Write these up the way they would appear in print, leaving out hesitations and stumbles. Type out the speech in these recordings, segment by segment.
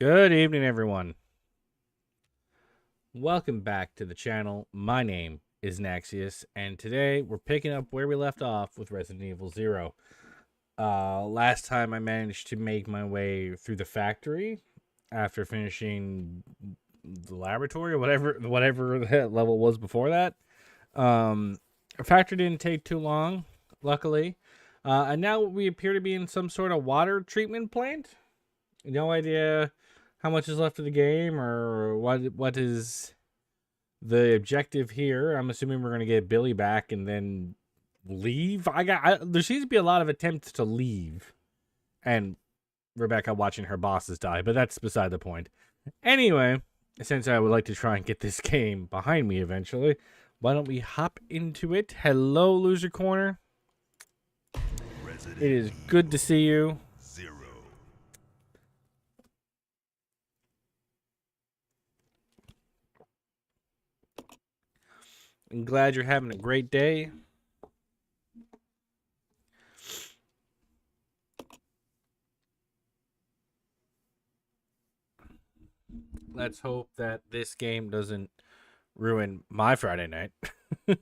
Good evening, everyone. Welcome back to the channel. My name is Naxius, and today we're picking up where we left off with Resident Evil 0. Last time I managed to make my way through the factory after finishing the laboratory or whatever that level was before that. Factory didn't take too long, luckily. And now we appear to be in some sort of water treatment plant. No idea how much is left of the game or what is the objective here. I'm assuming we're going to get Billy back and then leave. There seems to be a lot of attempts to leave, and Rebecca watching her bosses die, but that's beside the point. Anyway, since I would like to try and get this game behind me eventually, why don't we hop into it? Hello, Loser Corner. It is good to see you. I'm glad you're having a great day. Let's hope that this game doesn't ruin my Friday night. All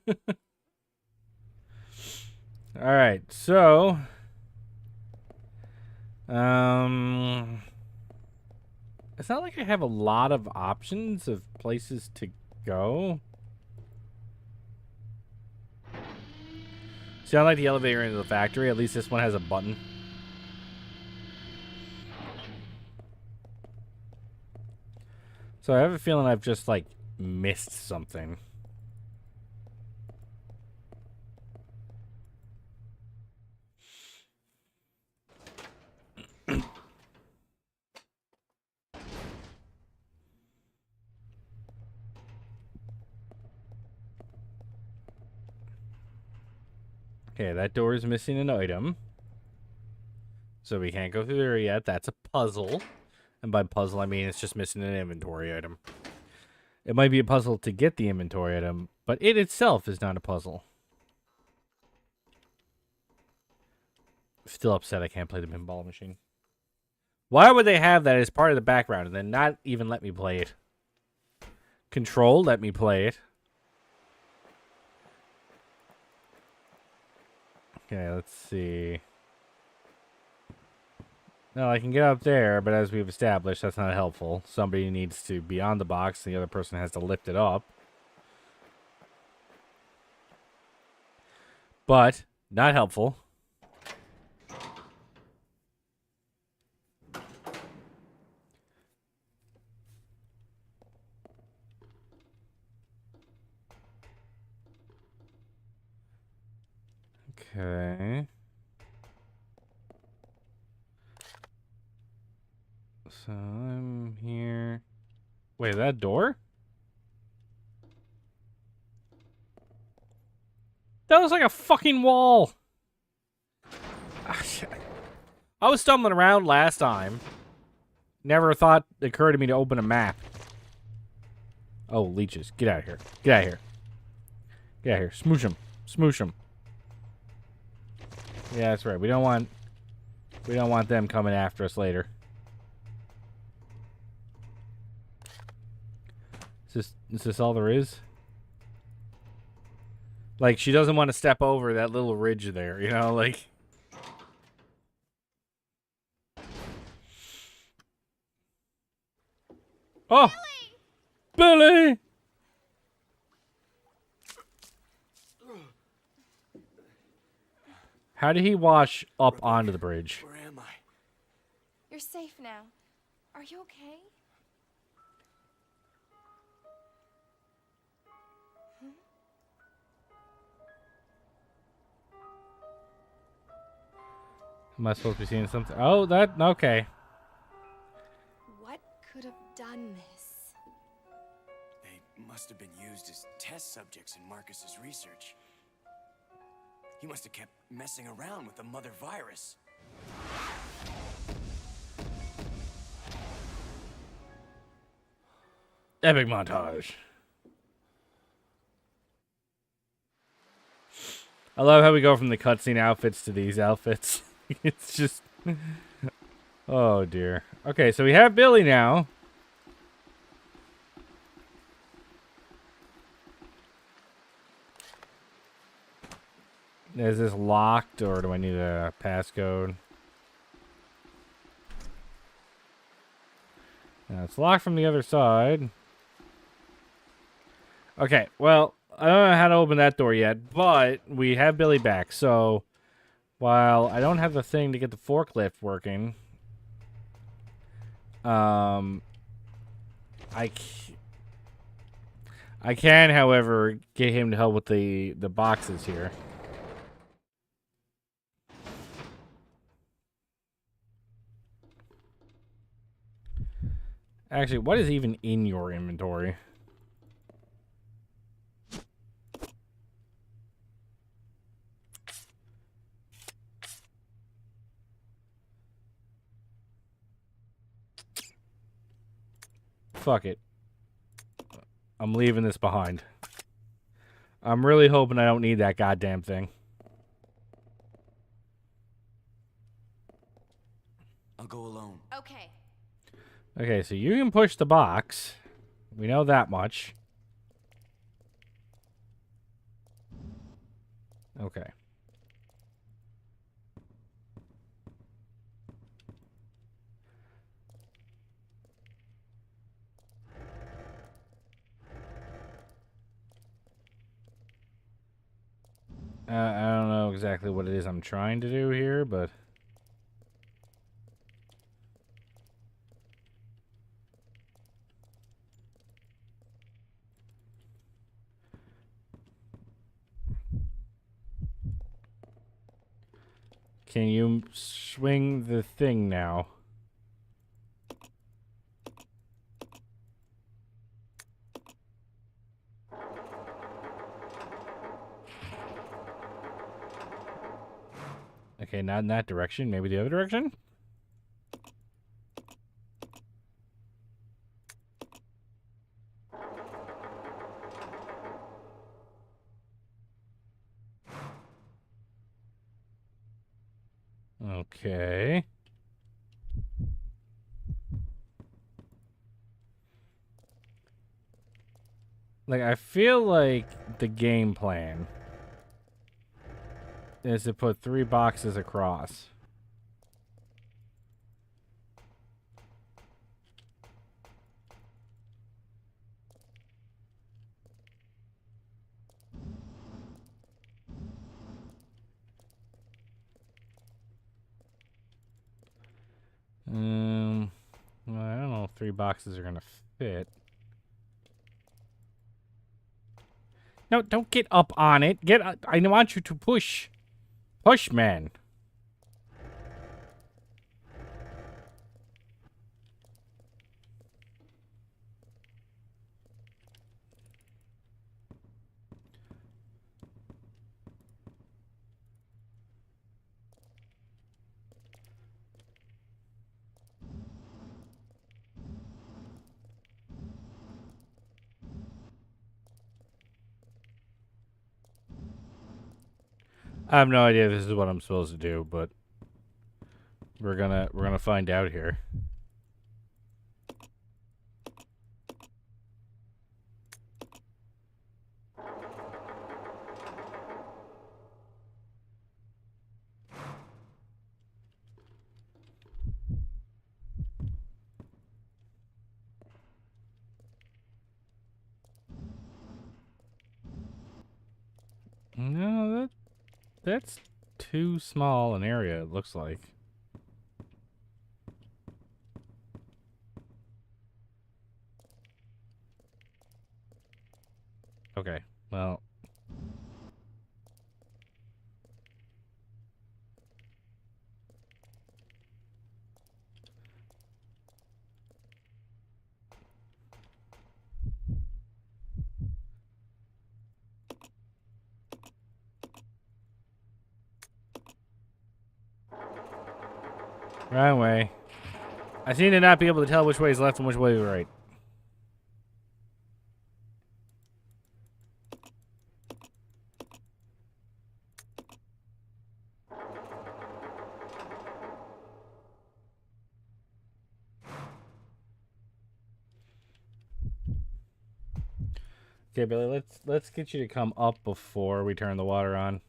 right, so it's not like I have a lot of options of places to go. See, I like the elevator into the factory. At least this one has a button. So I have a feeling I've just, like, missed something. Okay, that door is missing an item. So we can't go through there yet. That's a puzzle. And by puzzle, I mean it's just missing an inventory item. It might be a puzzle to get the inventory item, but it itself is not a puzzle. Still upset I can't play the pinball machine. Why would they have that as part of the background and then not even let me play it? Control, let me play it. Okay, let's see. No, I can get up there, but as we've established, that's not helpful. Somebody needs to be on the box, and the other person has to lift it up. But, not helpful. Okay. So I'm here. Wait, that door? That was like a fucking wall. I was stumbling around last time. Never thought it occurred to me to open a map. Oh, leeches. Get out of here. Get out of here. Get out of here. Smoosh them. Smoosh them. Yeah, that's right. We don't want them coming after us later. Is this all there is? Like, she doesn't want to step over that little ridge there, you know, like. Oh! Billy! How did he wash up onto the bridge? Where am I? You're safe now. Are you okay? Am I supposed to be seeing something? Oh, okay. What could have done this? They must have been used as test subjects in Marcus's research. He must have kept messing around with the mother virus. Epic montage. I love how we go from the cutscene outfits to these outfits. It's just... Oh, dear. Okay, so we have Billy now. Is this locked, or do I need a passcode? No, it's locked from the other side. Okay, well, I don't know how to open that door yet, but we have Billy back. So, while I don't have the thing to get the forklift working, I can, however, get him to help with the boxes here. Actually, what is even in your inventory? Fuck it. I'm leaving this behind. I'm really hoping I don't need that goddamn thing. I'll go alone. Okay. Okay, so you can push the box. We know that much. Okay. I don't know exactly what it is I'm trying to do here, but... Can you swing the thing now? Okay, not in that direction. Maybe the other direction? Okay. Like, I feel like the game plan is to put 3 boxes across. Well, I don't know if 3 boxes are gonna fit. No, don't get up on it. I want you to push. Push, man. I have no idea if this is what I'm supposed to do, but we're gonna find out here. No, that's too small an area, it looks like. Okay, well. Right way. I seem to not be able to tell which way is left and which way is right. Okay, Billy, let's get you to come up before we turn the water on.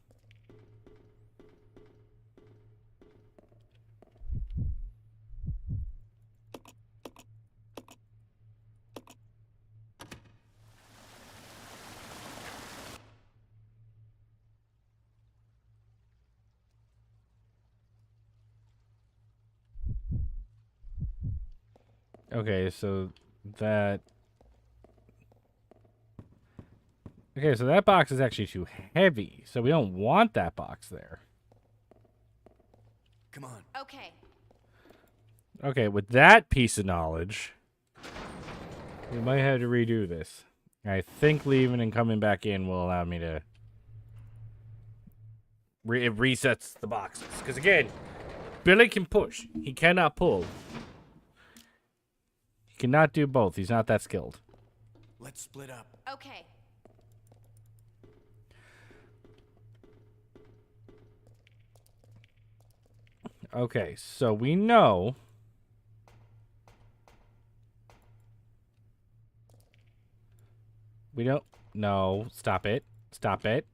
Okay, so that Okay, so that box is actually too heavy, so we don't want that box there. Come on. Okay. Okay, with that piece of knowledge, we might have to redo this. I think leaving and coming back in will allow me to... it resets the boxes. Because again, Billy can push. He cannot pull. He cannot do both. He's not that skilled. Let's split up. Okay. Okay, so we know... We don't... No, stop it. Stop it.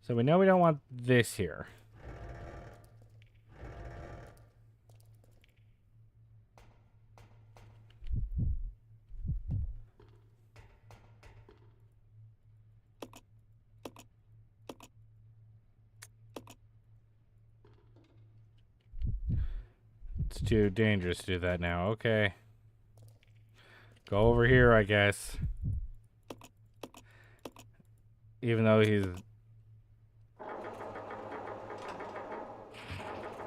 So we know we don't want this here. It's too dangerous to do that now. Okay. Go over here, I guess. Even though he's...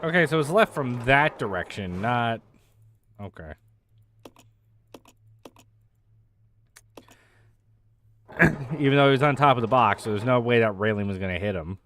Okay, so it's left from that direction, not... Okay. Even though he was on top of the box, so there's no way that railing was going to hit him.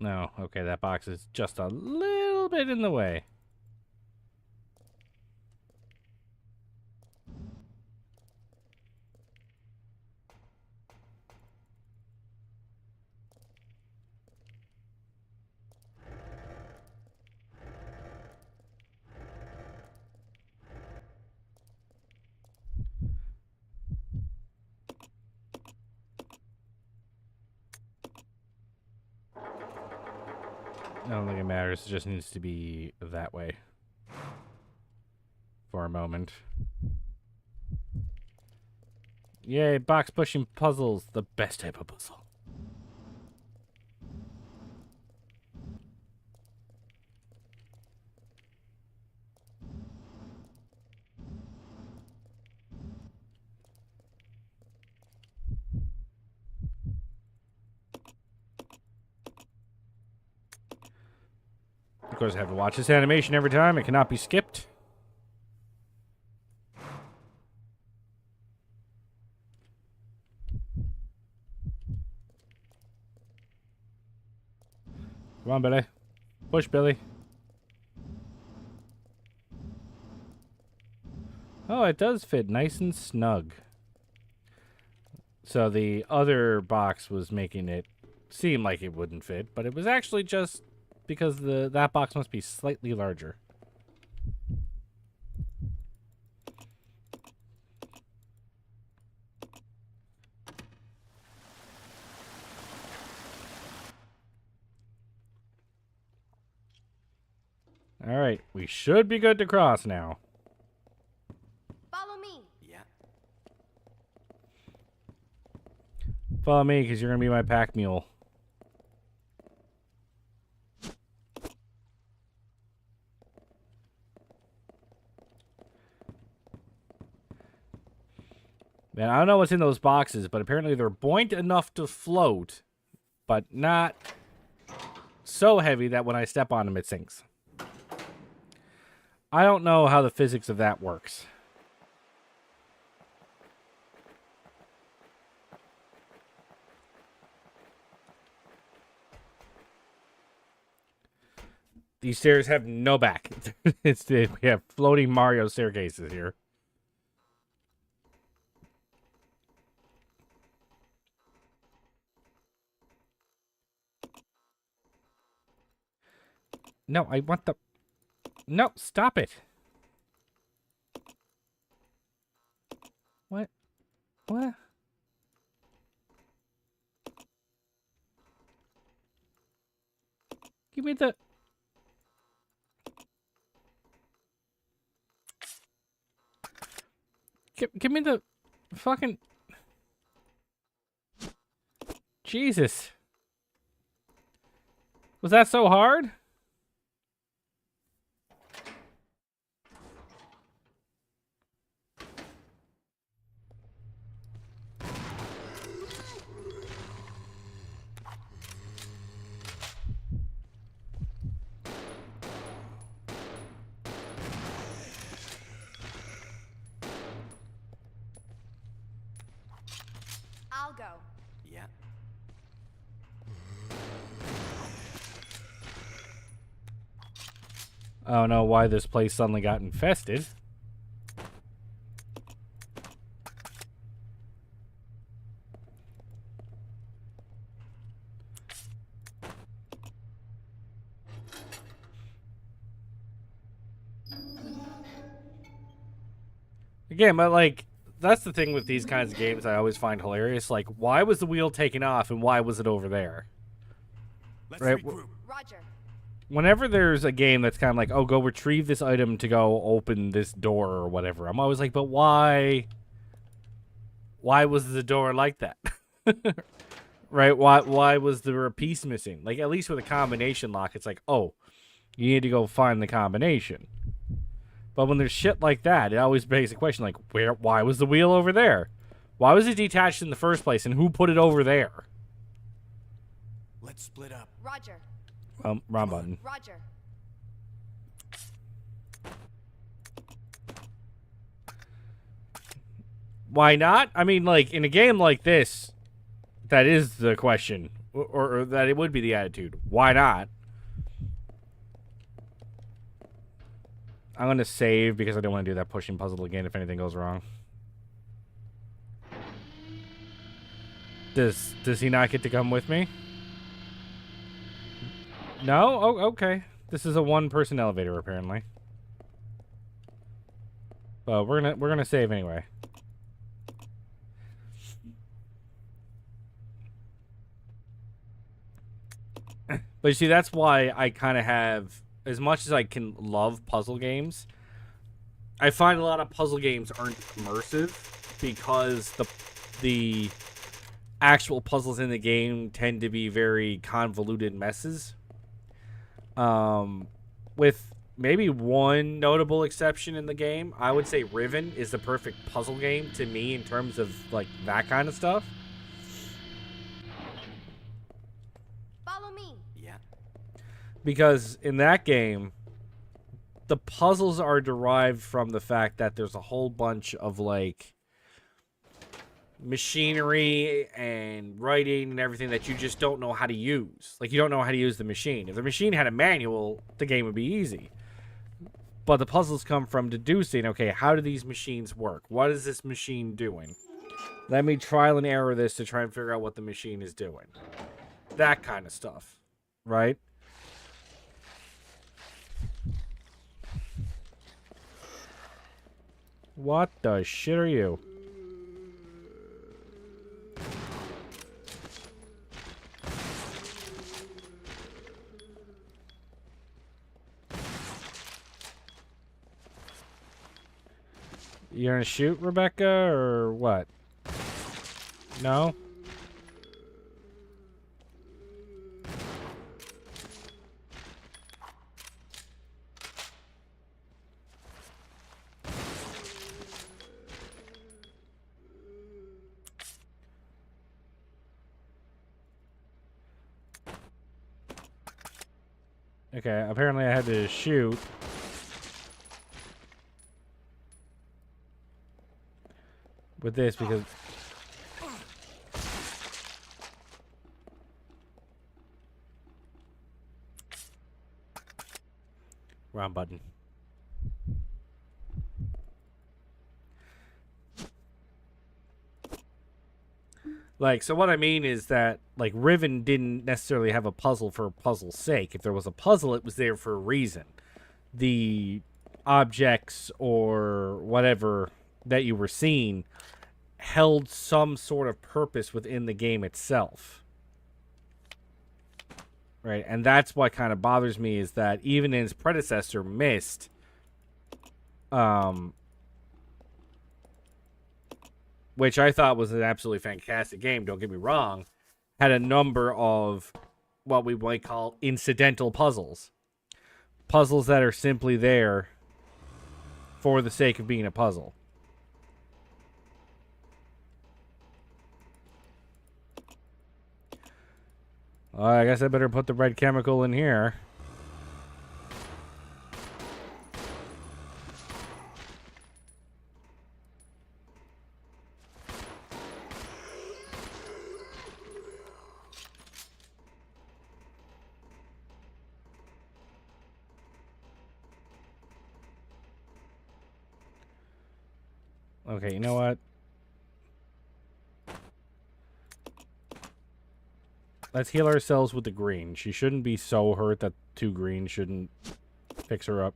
No, okay, that box is just a little bit in the way. I don't think it matters. It just needs to be that way. For a moment. Yay, box pushing puzzles. The best type of puzzle. Of course, I have to watch this animation every time. It cannot be skipped. Come on, Billy. Push, Billy. Oh, it does fit nice and snug. So the other box was making it seem like it wouldn't fit, but it was actually just because that box must be slightly larger. All right, we should be good to cross now. Follow me. Yeah. Follow me, because you're going to be my pack mule. Man, I don't know what's in those boxes, but apparently they're buoyant enough to float, but not so heavy that when I step on them, it sinks. I don't know how the physics of that works. These stairs have no back. We have floating Mario staircases here. No, I want the... No, stop it. What? What? Give me the... Give me the fucking... Jesus. Was that so hard? I'll go. Yeah. I don't know why this place suddenly got infested. Again, but like, that's the thing with these kinds of games I always find hilarious. Like, why was the wheel taken off and why was it over there? Let's Right. regroup. Roger. Whenever there's a game that's kind of like, oh, go retrieve this item to go open this door or whatever, I'm always like, but why? Why was the door like that? Right? Why was there a piece missing? Like, at least with a combination lock, it's like, oh, you need to go find the combination. But when there's shit like that, it always begs the question, like, why was the wheel over there? Why was it detached in the first place, and who put it over there? Let's split up. Roger. Wrong button. Roger. Why not? I mean, like, in a game like this, that is the question. Or that it would be the attitude. Why not? I'm going to save because I don't want to do that pushing puzzle again if anything goes wrong. Does he not get to come with me? No? Oh, okay. This is a one-person elevator, apparently. But we're gonna save anyway. But you see, that's why I kind of have, as much as I can love puzzle games, I find a lot of puzzle games aren't immersive because the actual puzzles in the game tend to be very convoluted messes. With maybe one notable exception in the game, I would say Riven is the perfect puzzle game to me in terms of like that kind of stuff. Follow me. Yeah. Because in that game, the puzzles are derived from the fact that there's a whole bunch of like machinery and writing and everything that you just don't know how to use. Like, you don't know how to use the machine. If the machine had a manual, the game would be easy. But the puzzles come from deducing, okay, how do these machines work? What is this machine doing? Let me trial and error this to try and figure out what the machine is doing. That kind of stuff, right? What the shit are you? You gonna shoot Rebecca or what? No? Okay, apparently I had to shoot. With this because... Wrong button. Like, so what I mean is that, like, Riven didn't necessarily have a puzzle for a puzzle's sake. If there was a puzzle, it was there for a reason. The objects or whatever that you were seeing held some sort of purpose within the game itself. Right? And that's what kind of bothers me is that even in its predecessor, Myst, which I thought was an absolutely fantastic game, don't get me wrong, had a number of what we might call incidental puzzles. Puzzles that are simply there for the sake of being a puzzle. I guess I better put the red chemical in here. Okay, you know what? Let's heal ourselves with the green. She shouldn't be so hurt that 2 green shouldn't fix her up.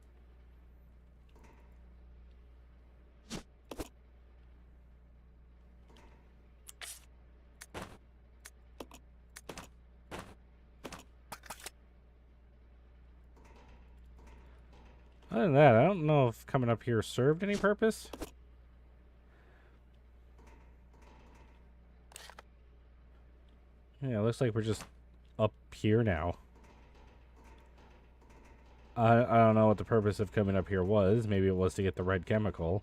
Other than that, I don't know if coming up here served any purpose. Yeah, it looks like we're just up here now. I don't know what the purpose of coming up here was. Maybe it was to get the red chemical.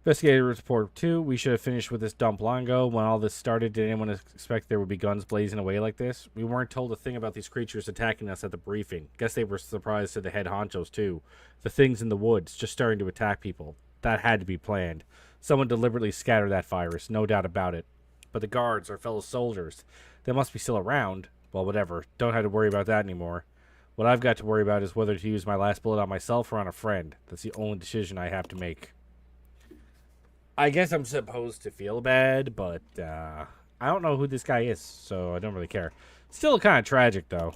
Investigator report 2. We should have finished with this dump long ago. When all this started, did anyone expect there would be guns blazing away like this? We weren't told a thing about these creatures attacking us at the briefing. Guess they were surprised to the head honchos, too. The things in the woods, just starting to attack people. That had to be planned. Someone deliberately scattered that virus, no doubt about it. But the guards, our fellow soldiers, they must be still around. Well, whatever. Don't have to worry about that anymore. What I've got to worry about is whether to use my last bullet on myself or on a friend. That's the only decision I have to make. I guess I'm supposed to feel bad, but I don't know who this guy is, so I don't really care. Still kind of tragic, though.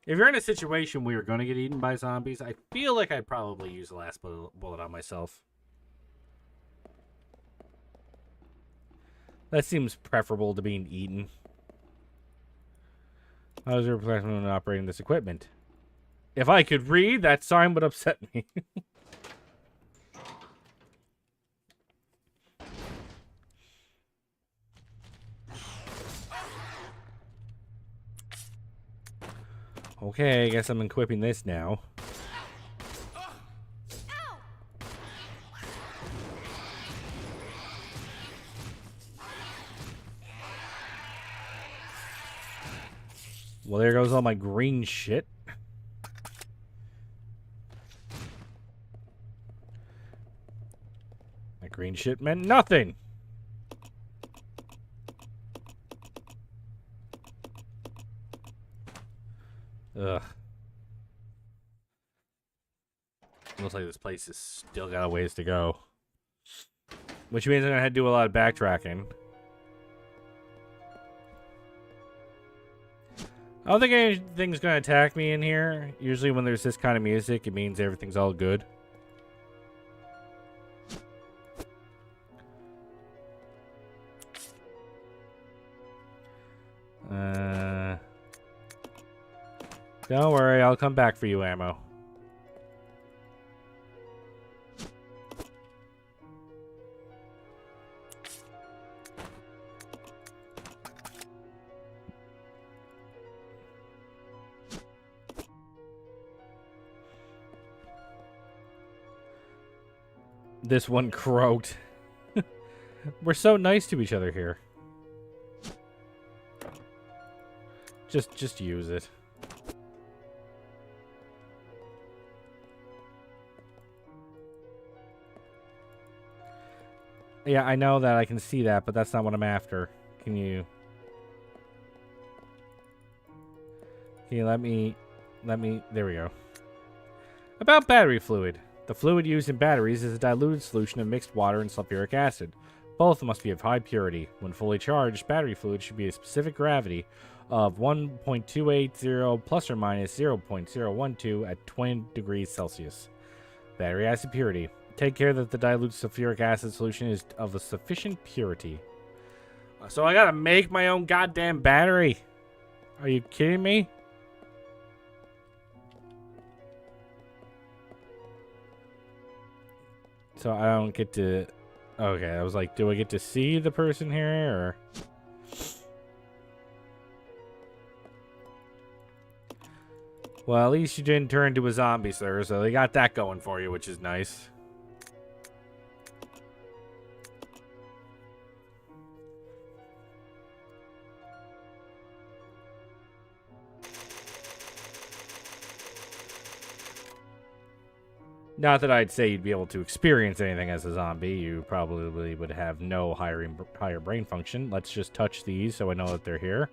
If you're in a situation where you're going to get eaten by zombies, I feel like I'd probably use the last bullet on myself. That seems preferable to being eaten. How is your professional in operating this equipment? If I could read, that sign would upset me. Okay, I guess I'm equipping this now. Well, there goes all my green shit. My green shit meant nothing. Ugh. Looks like this place has still got a ways to go. Which means I'm going to have to do a lot of backtracking. I don't think anything's going to attack me in here. Usually when there's this kind of music, it means everything's all good. Don't worry, I'll come back for you, ammo. This one croaked. We're so nice to each other here. Just use it. Yeah, I know that. I can see that, but that's not what I'm after. Can you let me... There we go. About battery fluid. The fluid used in batteries is a diluted solution of mixed water and sulfuric acid. Both must be of high purity. When fully charged, battery fluid should be a specific gravity of 1.280 plus or minus 0.012 at 20 degrees Celsius. Battery acid purity. Take care that the dilute sulfuric acid solution is of a sufficient purity. So I gotta make my own goddamn battery? Are you kidding me? So I don't get to... Okay, I was like, do I get to see the person here, or... Well, at least you didn't turn into a zombie, sir, so they got that going for you, which is nice. Not that I'd say you'd be able to experience anything as a zombie. You probably would have no higher brain function. Let's just touch these so I know that they're here.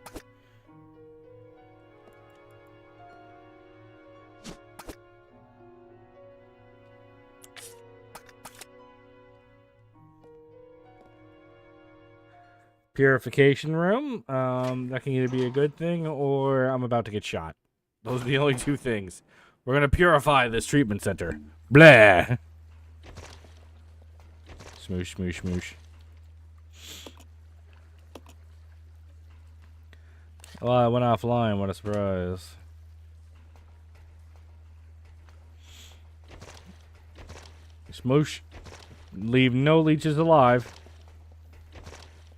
Purification room. That can either be a good thing or I'm about to get shot. Those are the only two things. We're gonna purify this treatment center. Blah. Smoosh, smoosh, smoosh. Oh, I went offline. What a surprise. Smoosh. Leave no leeches alive.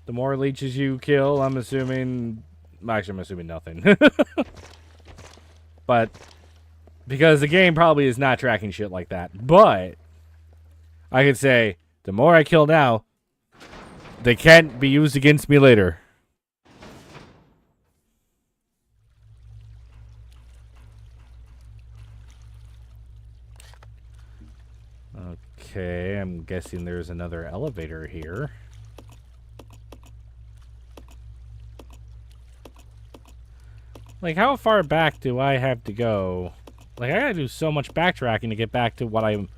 The more leeches you kill, I'm assuming... Actually, I'm assuming nothing. But... Because the game probably is not tracking shit like that. But... I could say, the more I kill now, they can't be used against me later. Okay, I'm guessing there's another elevator here. Like, how far back do I have to go? Like, I gotta do so much backtracking to get back to what I'm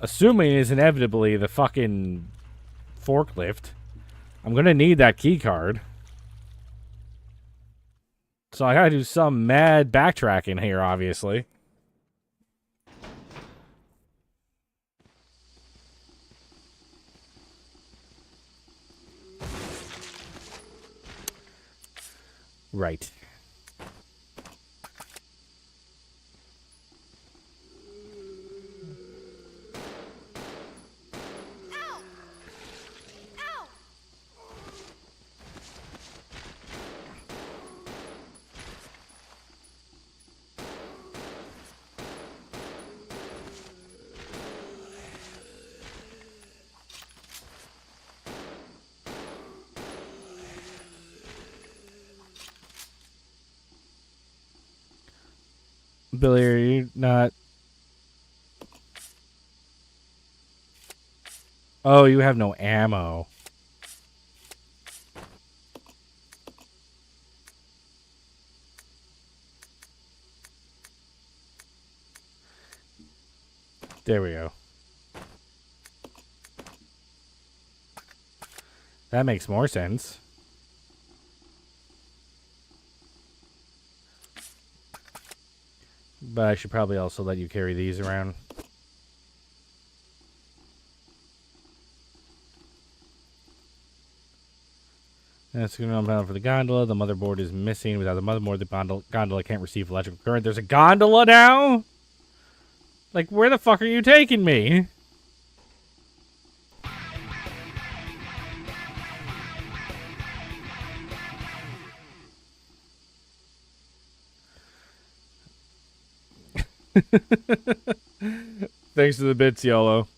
assuming is inevitably the fucking forklift. I'm gonna need that key card. So I gotta do some mad backtracking here, obviously. Right. Billy, are you not... Oh, you have no ammo. There we go. That makes more sense. But I should probably also let you carry these around. That's going to be for the gondola. The motherboard is missing. Without the motherboard, the gondola can't receive electrical current. There's a gondola now? Like, where the fuck are you taking me? Thanks to the bits, YOLO.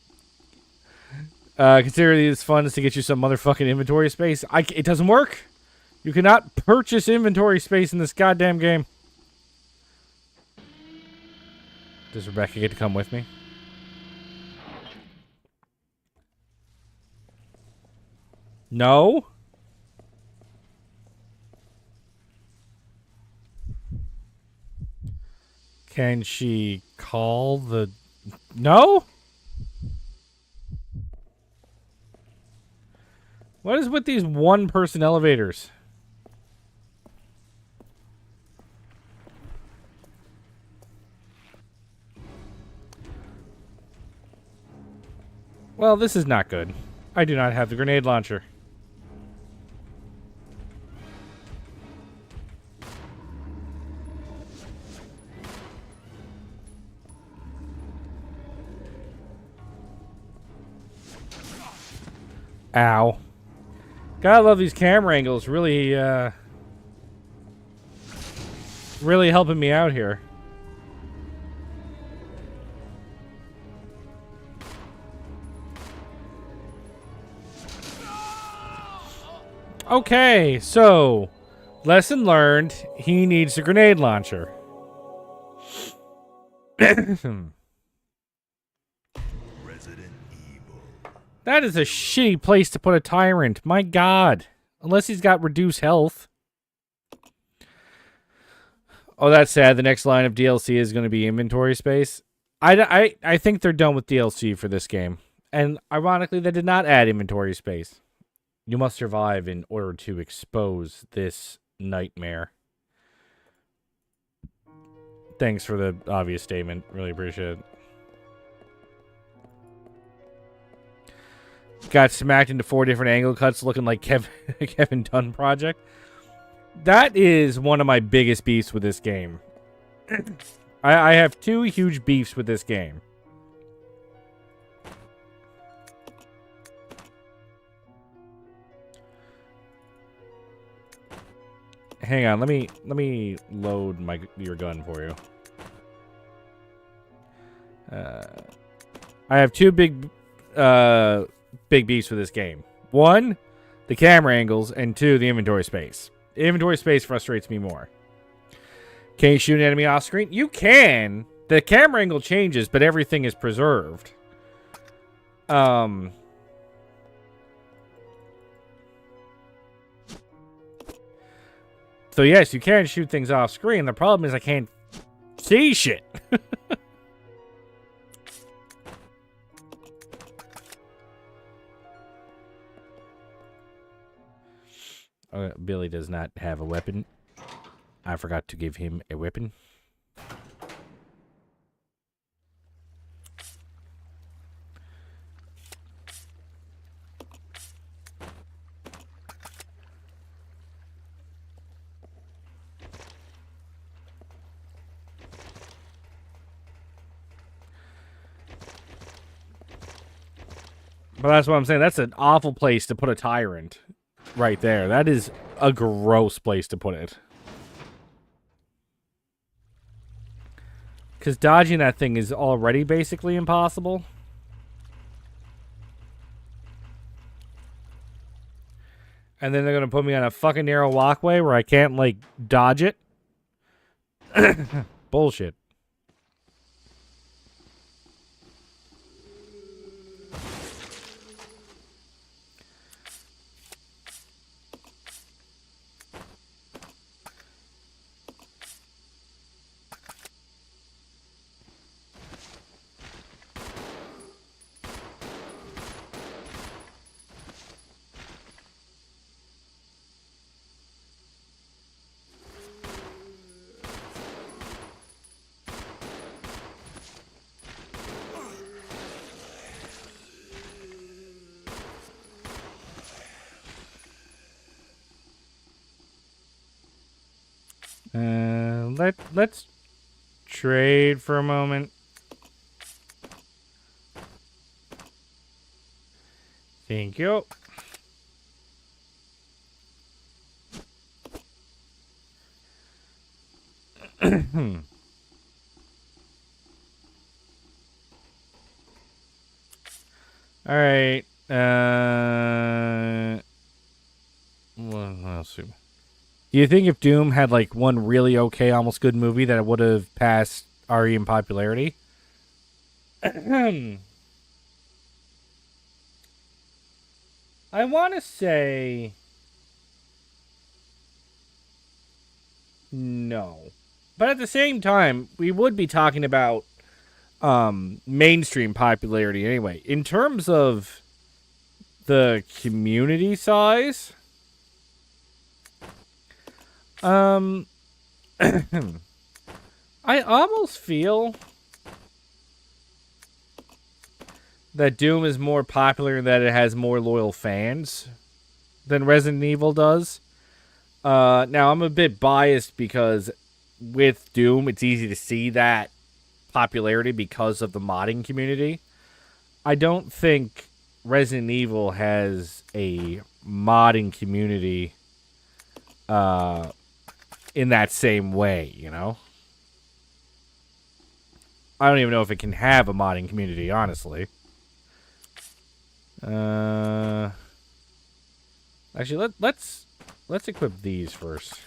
Consider these funds to get you some motherfucking inventory space. It doesn't work. You cannot purchase inventory space in this goddamn game. Does Rebecca get to come with me? No? Can she call the... No? What is with these one-person elevators? Well, this is not good. I do not have the grenade launcher. Ow. Gotta love these camera angles. Really, really helping me out here. Okay, so lesson learned. He needs a grenade launcher. Resident Evil. That is a shitty place to put a tyrant. My God. Unless he's got reduced health. Oh, that's sad. The next line of DLC is going to be inventory space. I think they're done with DLC for this game. And ironically, they did not add inventory space. You must survive in order to expose this nightmare. Thanks for the obvious statement. Really appreciate it. Got smacked into 4 different angle cuts looking like Kevin Dunn project. That is one of my biggest beefs with this game. I have 2 huge beefs with this game. Hang on, let me load your gun for you. I have 2 big beefs with this game. 1, the camera angles, and 2, the inventory space. Inventory space frustrates me more. Can you shoot an enemy off screen? You can. The camera angle changes, but everything is preserved. So yes, you can shoot things off screen. The problem is I can't see shit. Billy does not have a weapon. I forgot to give him a weapon. But that's what I'm saying. That's an awful place to put a tyrant. Right there. That is a gross place to put it. Because dodging that thing is already basically impossible. And then they're going to put me on a fucking narrow walkway where I can't, like, dodge it. Bullshit. Let's trade for a moment. Thank you. All right. What else? Do you think if Doom had like one really okay, almost good movie that it would have passed RE in popularity? I want to say no. But at the same time, we would be talking about mainstream popularity anyway. In terms of the community size, I almost feel that Doom is more popular and that it has more loyal fans than Resident Evil does. Now, I'm a bit biased because with Doom, it's easy to see that popularity because of the modding community. I don't think Resident Evil has a modding community in that same way, you know? I don't even know if it can have a modding community, honestly. Actually, let's equip these first.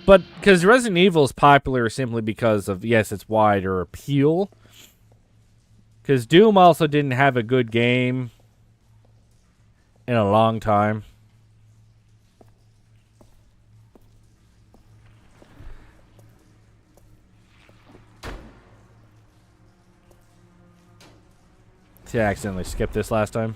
But because Resident Evil is popular simply because of, yes, its wider appeal. Because Doom also didn't have a good game in a long time. See, I accidentally skipped this last time.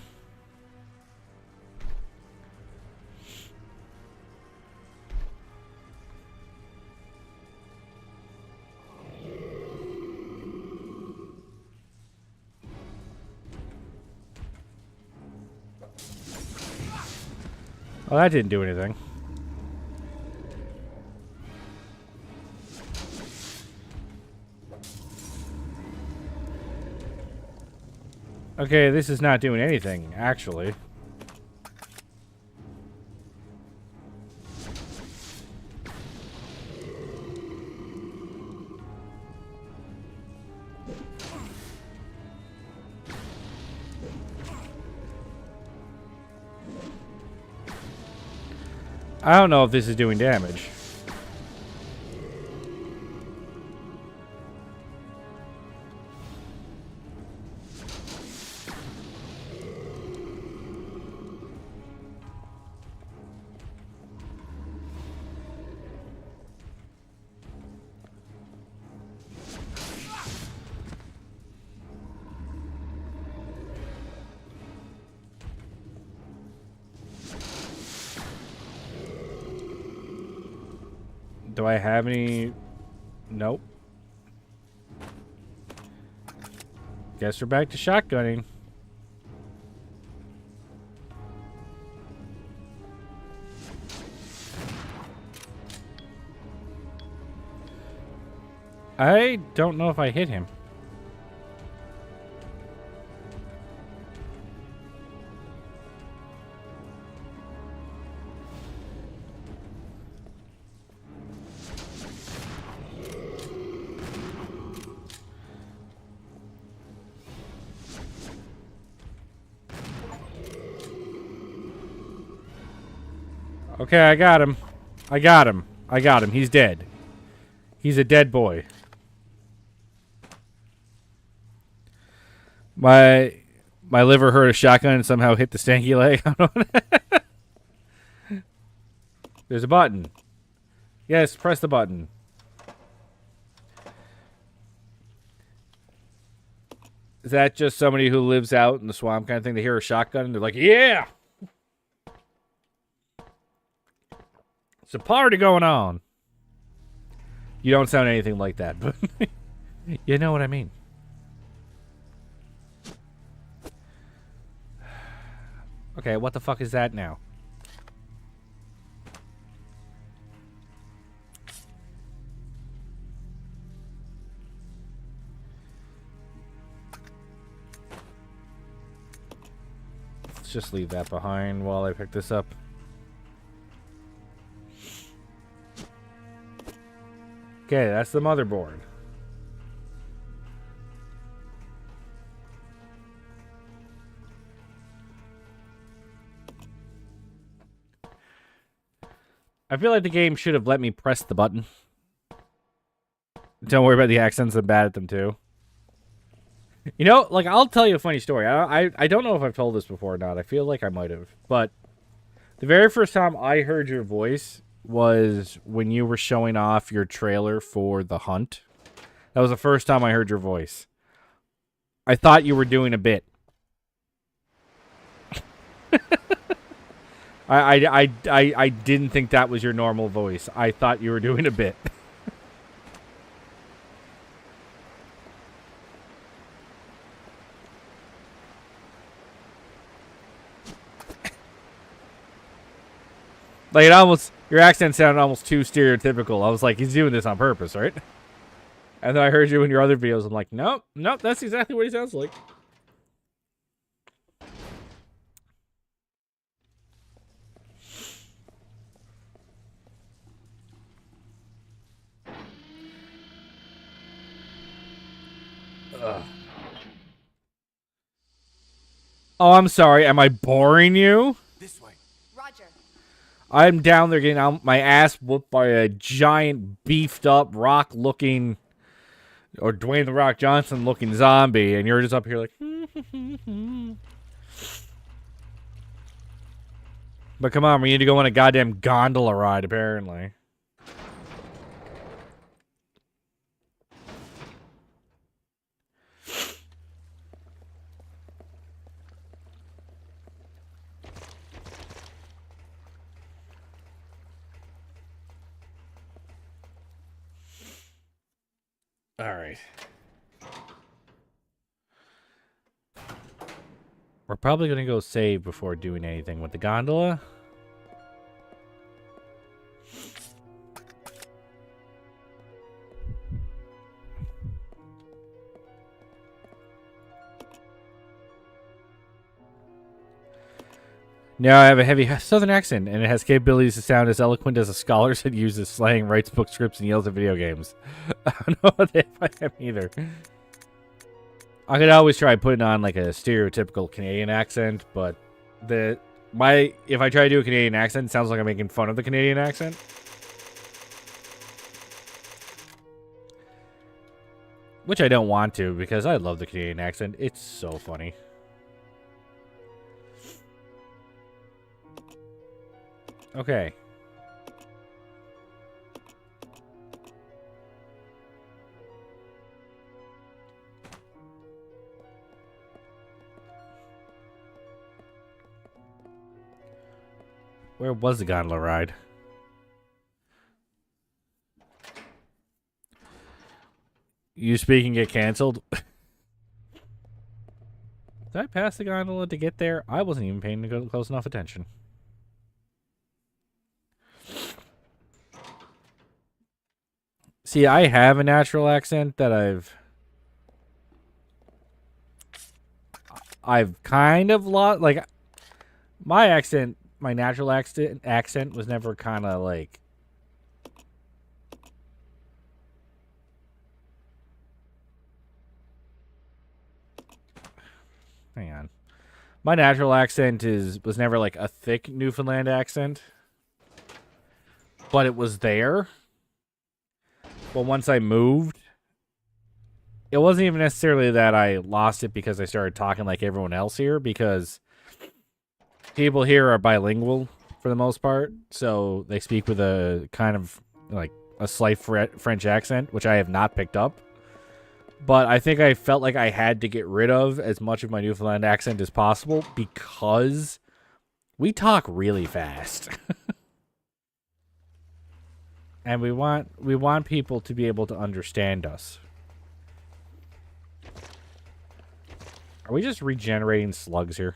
Oh, that didn't do anything. Okay, this is not doing anything, actually. I don't know if this is doing damage. Do I have any? Nope. Guess we're back to shotgunning. I don't know if I hit him. Okay, I got him. I got him. I got him. He's dead. He's a dead boy. My liver heard a shotgun and somehow hit the stanky leg. There's a button. Yes, press the button. Is that just somebody who lives out in the swamp kind of thing? They hear a shotgun and they're like, yeah! It's a party going on. You don't sound anything like that, but you know what I mean. Okay, what the fuck is that now? Let's just leave that behind while I pick this up. Okay, that's the motherboard. I feel like the game should have let me press the button. Don't worry about the accents. I'm bad at them too. You know, like, I'll tell you a funny story. I don't know if I've told this before or not. I feel like I might have. But the very first time I heard your voice was when you were showing off your trailer for The Hunt. That was the first time I heard your voice. I thought you were doing a bit. I didn't think that was your normal voice. I thought you were doing a bit. Like, your accent sounded almost too stereotypical. I was like, he's doing this on purpose, right? And then I heard you in your other videos. I'm like, nope, that's exactly what he sounds like. Ugh. Oh, I'm sorry. Am I boring you? This way. Roger. I'm down there getting my ass whooped by a giant, beefed-up, rock-looking, or Dwayne The Rock Johnson-looking zombie, and you're just up here like... But come on, we need to go on a goddamn gondola ride, apparently. All right. We're probably going to go save before doing anything with the gondola. Now I have a heavy southern accent, and it has capabilities to sound as eloquent as a scholar that uses slang, writes book scripts, and yells at video games. I don't know if I am either. I could always try putting on like a stereotypical Canadian accent, but if I try to do a Canadian accent, it sounds like I'm making fun of the Canadian accent. Which I don't want to, because I love the Canadian accent. It's so funny. Okay. Where was the gondola ride? You speak and get canceled? Did I pass the gondola to get there? I wasn't even paying close enough attention. See, I have a natural accent that I've kind of lost. Like, my accent, my natural accent was never kind of like... Hang on. My natural accent was never like a thick Newfoundland accent. But it was there. But once I moved, it wasn't even necessarily that I lost it because I started talking like everyone else here, because people here are bilingual for the most part, so they speak with a kind of like a slight French accent, which I have not picked up. But I think I felt like I had to get rid of as much of my Newfoundland accent as possible because we talk really fast. And we want people to be able to understand us. Are we just regenerating slugs here?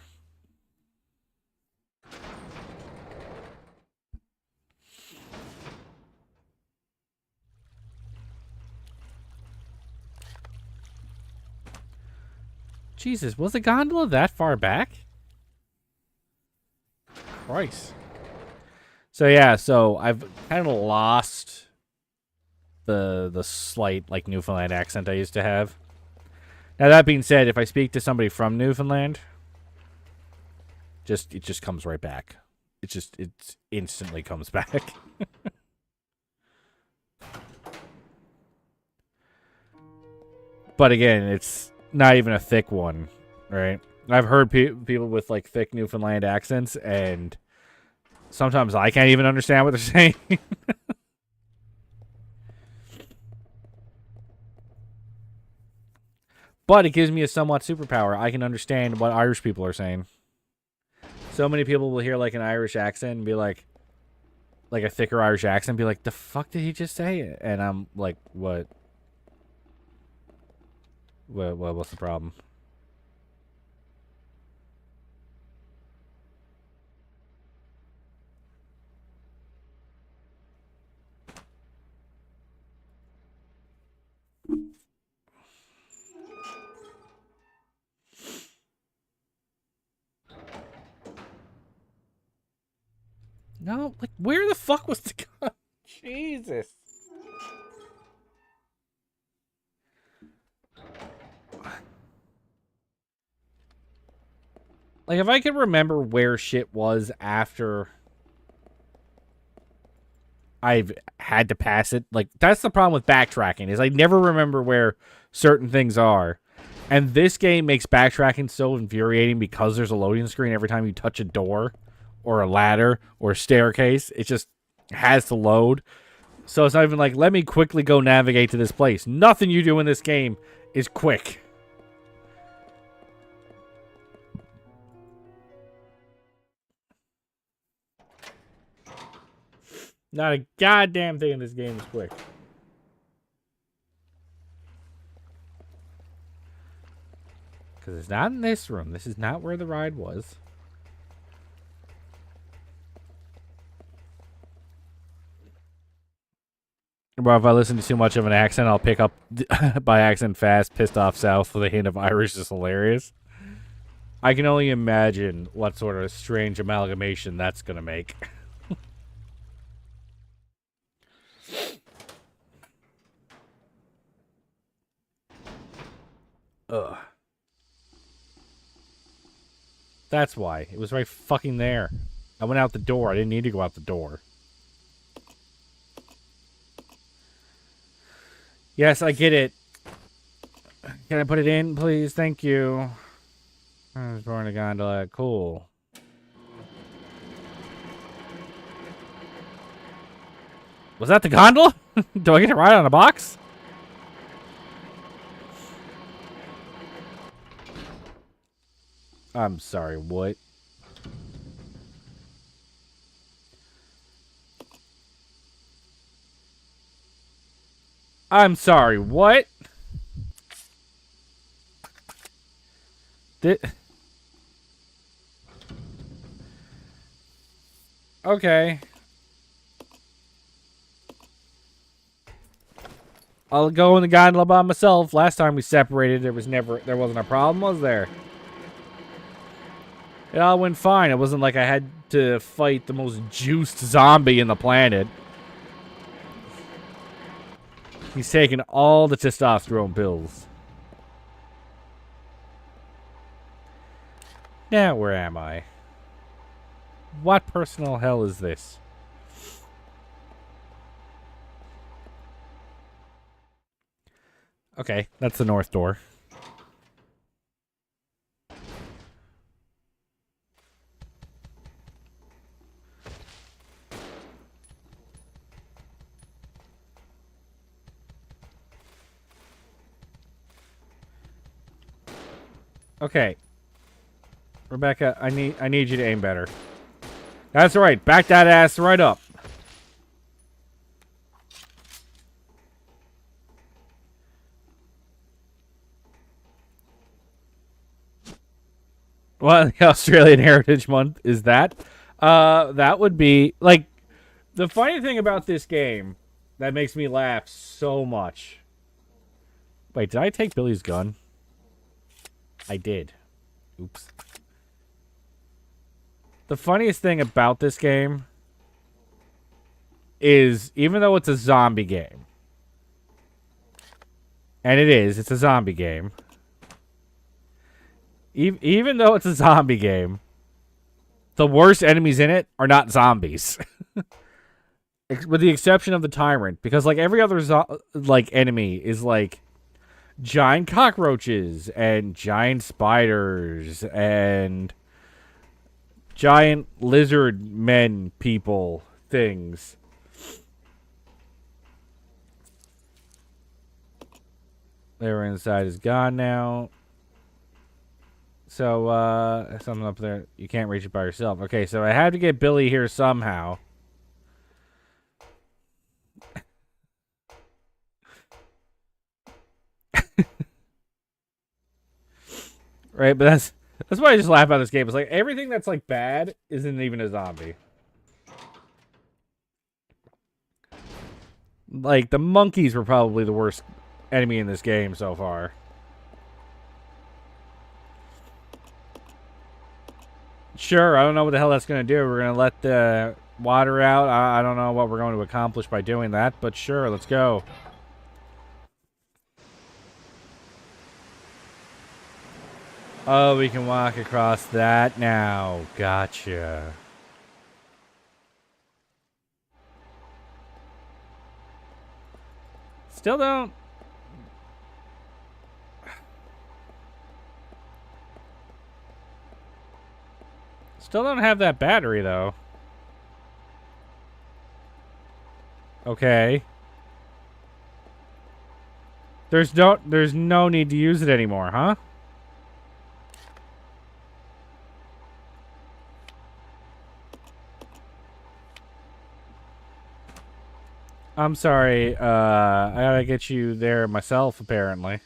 Jesus, was the gondola that far back? Christ. So yeah, so I've kind of lost the slight like Newfoundland accent I used to have. Now that being said, if I speak to somebody from Newfoundland, it just comes right back. it instantly comes back. But again, it's not even a thick one, right? I've heard people with like thick Newfoundland accents, and sometimes I can't even understand what they're saying. But it gives me a somewhat superpower. I can understand what Irish people are saying. So many people will hear like an Irish accent and be like a thicker Irish accent, be like, "The fuck did he just say?" And I'm like, "What? What's the problem?" No, like, where the fuck was the gun? Jesus. Like, if I could remember where shit was after I've had to pass it, like, that's the problem with backtracking, is I never remember where certain things are. And this game makes backtracking so infuriating because there's a loading screen every time you touch a door or a ladder or a staircase. It just has to load. So it's not even like, let me quickly go navigate to this place. Nothing you do in this game is quick. Not a goddamn thing in this game is quick. Because it's not in this room. This is not where the ride was. But if I listen to too much of an accent, I'll pick up by accent fast, pissed off south with a hint of Irish is hilarious. I can only imagine what sort of strange amalgamation that's going to make. Ugh. That's why. It was right fucking there. I went out the door. I didn't need to go out the door. Yes, I get it. Can I put it in, please? Thank you. I was born a gondola. Cool. Was that the gondola? Do I get to ride on a box? I'm sorry, what? I'm sorry, what? Okay. I'll go in the gondola by myself. Last time we separated, there wasn't a problem, was there? It all went fine. It wasn't like I had to fight the most juiced zombie in the planet. He's taking all the testosterone pills. Now, where am I? What personal hell is this? Okay, that's the north door. Okay. Rebecca, I need you to aim better. That's right. Back that ass right up. What the Australian Heritage Month is that? That would be like the funny thing about this game that makes me laugh so much. Wait, did I take Billy's gun? I did. Oops. The funniest thing about this game is, even though it's a zombie game, and it's a zombie game, even though it's a zombie game, the worst enemies in it are not zombies. With the exception of the tyrant, because like every other like enemy is like giant cockroaches and giant spiders and giant lizard men people things. They were inside is gone now. So something up there, you can't reach it by yourself. Okay, so I had to get Billy here somehow. Right, but that's why I just laugh about this game. It's like everything that's like bad isn't even a zombie. Like the monkeys were probably the worst enemy in this game so far. Sure, I don't know what the hell that's going to do. We're going to let the water out. I don't know what we're going to accomplish by doing that, but sure, let's go. Oh, we can walk across that now. Gotcha. Still don't. Still don't have that battery, though. Okay. There's no need to use it anymore, huh? I'm sorry, I gotta get you there myself, apparently.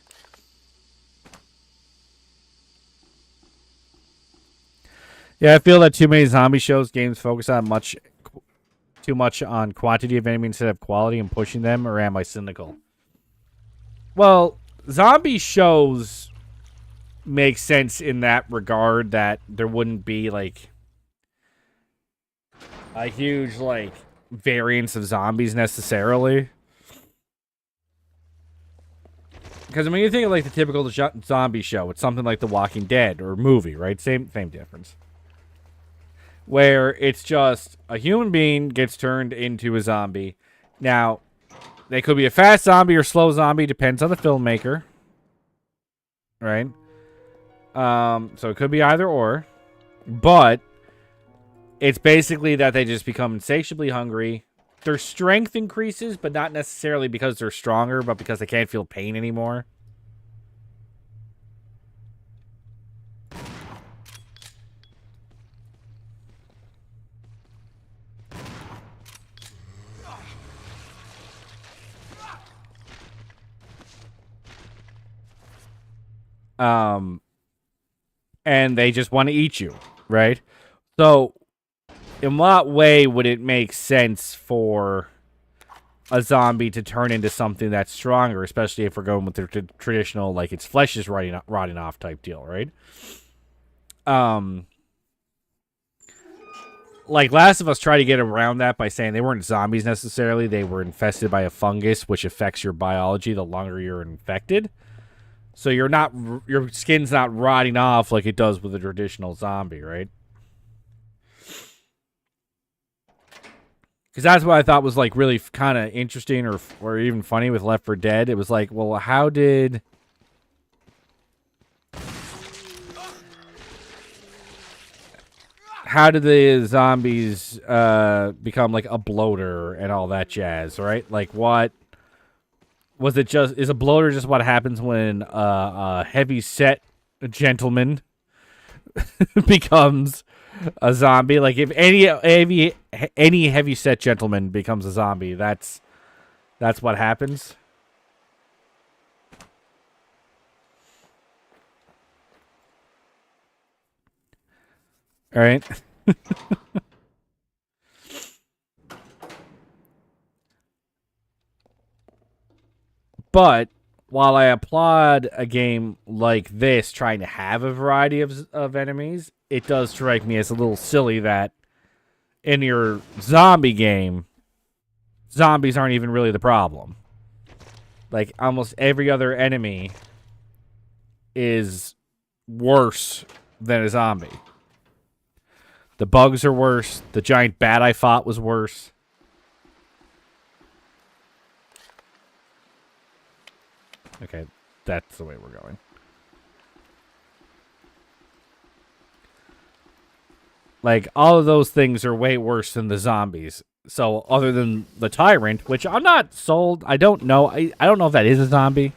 Yeah, I feel that too many zombie games focus on too much on quantity of enemies instead of quality and pushing them, or am I cynical? Well, zombie shows make sense in that regard, that there wouldn't be, like, a huge, like, variance of zombies necessarily. Because I mean, you think of like the typical zombie show, it's something like The Walking Dead or movie, right? Same difference. Where it's just a human being gets turned into a zombie. Now, they could be a fast zombie or slow zombie, depends on the filmmaker, right? So it could be either or, but it's basically that they just become insatiably hungry. Their strength increases, but not necessarily because they're stronger, but because they can't feel pain anymore. And they just want to eat you, right? So, in what way would it make sense for a zombie to turn into something that's stronger, especially if we're going with the traditional, like, its flesh is rotting off type deal, right? Like, Last of Us tried to get around that by saying they weren't zombies necessarily. They were infested by a fungus, which affects your biology the longer you're infected. So your skin's not rotting off like it does with a traditional zombie, right? Because that's what I thought was like really kind of interesting or even funny with Left 4 Dead. It was like, well, how did the zombies become like a bloater and all that jazz, right? Like, what was it? Is a bloater just what happens when a heavy set gentleman becomes a zombie? Like, if any heavy set gentleman becomes a zombie, that's what happens. All right. But while I applaud a game like this trying to have a variety of enemies, it does strike me as a little silly that in your zombie game, zombies aren't even really the problem. Like, almost every other enemy is worse than a zombie. The bugs are worse. The giant bat I fought was worse. Okay, that's the way we're going. Like, all of those things are way worse than the zombies. So, other than the tyrant, which I'm not sold. I don't know. I don't know if that is a zombie.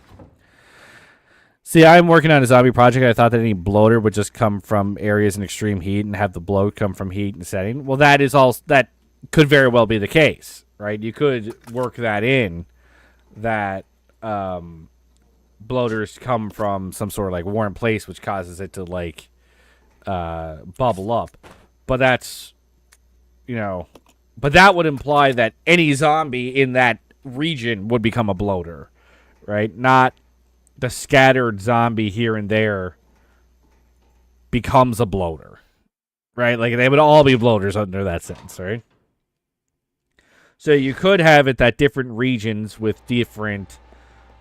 See, I'm working on a zombie project. I thought that any bloater would just come from areas in extreme heat and have the bloat come from heat and setting. Well, that could very well be the case, right? You could work that in, that bloaters come from some sort of like warm place, which causes it to like bubble up. But that's, but that would imply that any zombie in that region would become a bloater, right? Not the scattered zombie here and there becomes a bloater, right? Like, they would all be bloaters under that sense, right? So you could have it that different regions with different,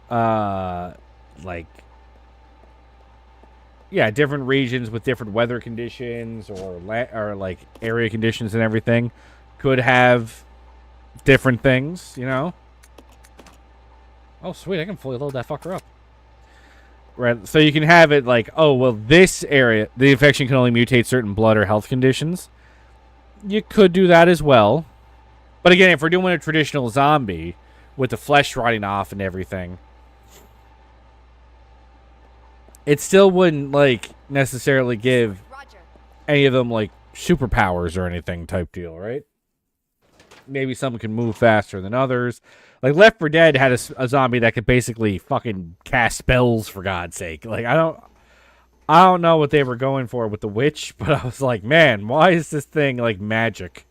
different regions with different weather conditions or like area conditions and everything could have different things, Oh, sweet, I can fully load that fucker up. Right, so you can have it like, oh, well, this area, the infection can only mutate certain blood or health conditions. You could do that as well. But again, if we're doing a traditional zombie with the flesh rotting off and everything, it still wouldn't, like, necessarily give any of them, like, superpowers or anything type deal, right? Maybe some can move faster than others. Like, Left 4 Dead had a zombie that could basically fucking cast spells, for God's sake. Like, I don't know what they were going for with the witch, but I was like, man, why is this thing, like, magic?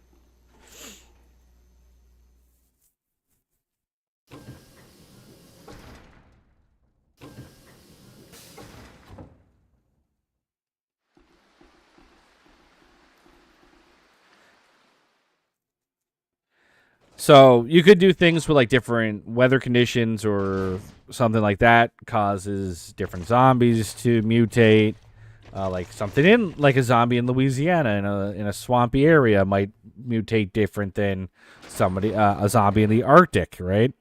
So you could do things with like different weather conditions or something like that causes different zombies to mutate. Like something in like a zombie in Louisiana in a swampy area might mutate different than a zombie in the Arctic, right?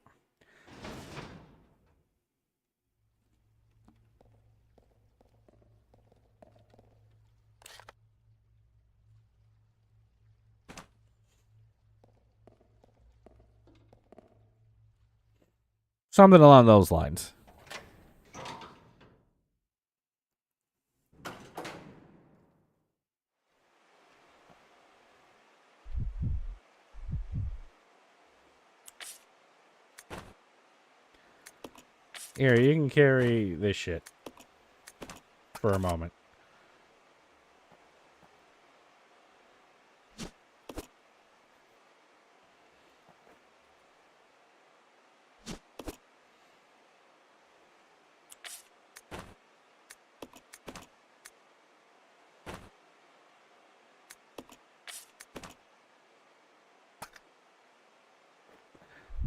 Something along those lines. Here, you can carry this shit for a moment.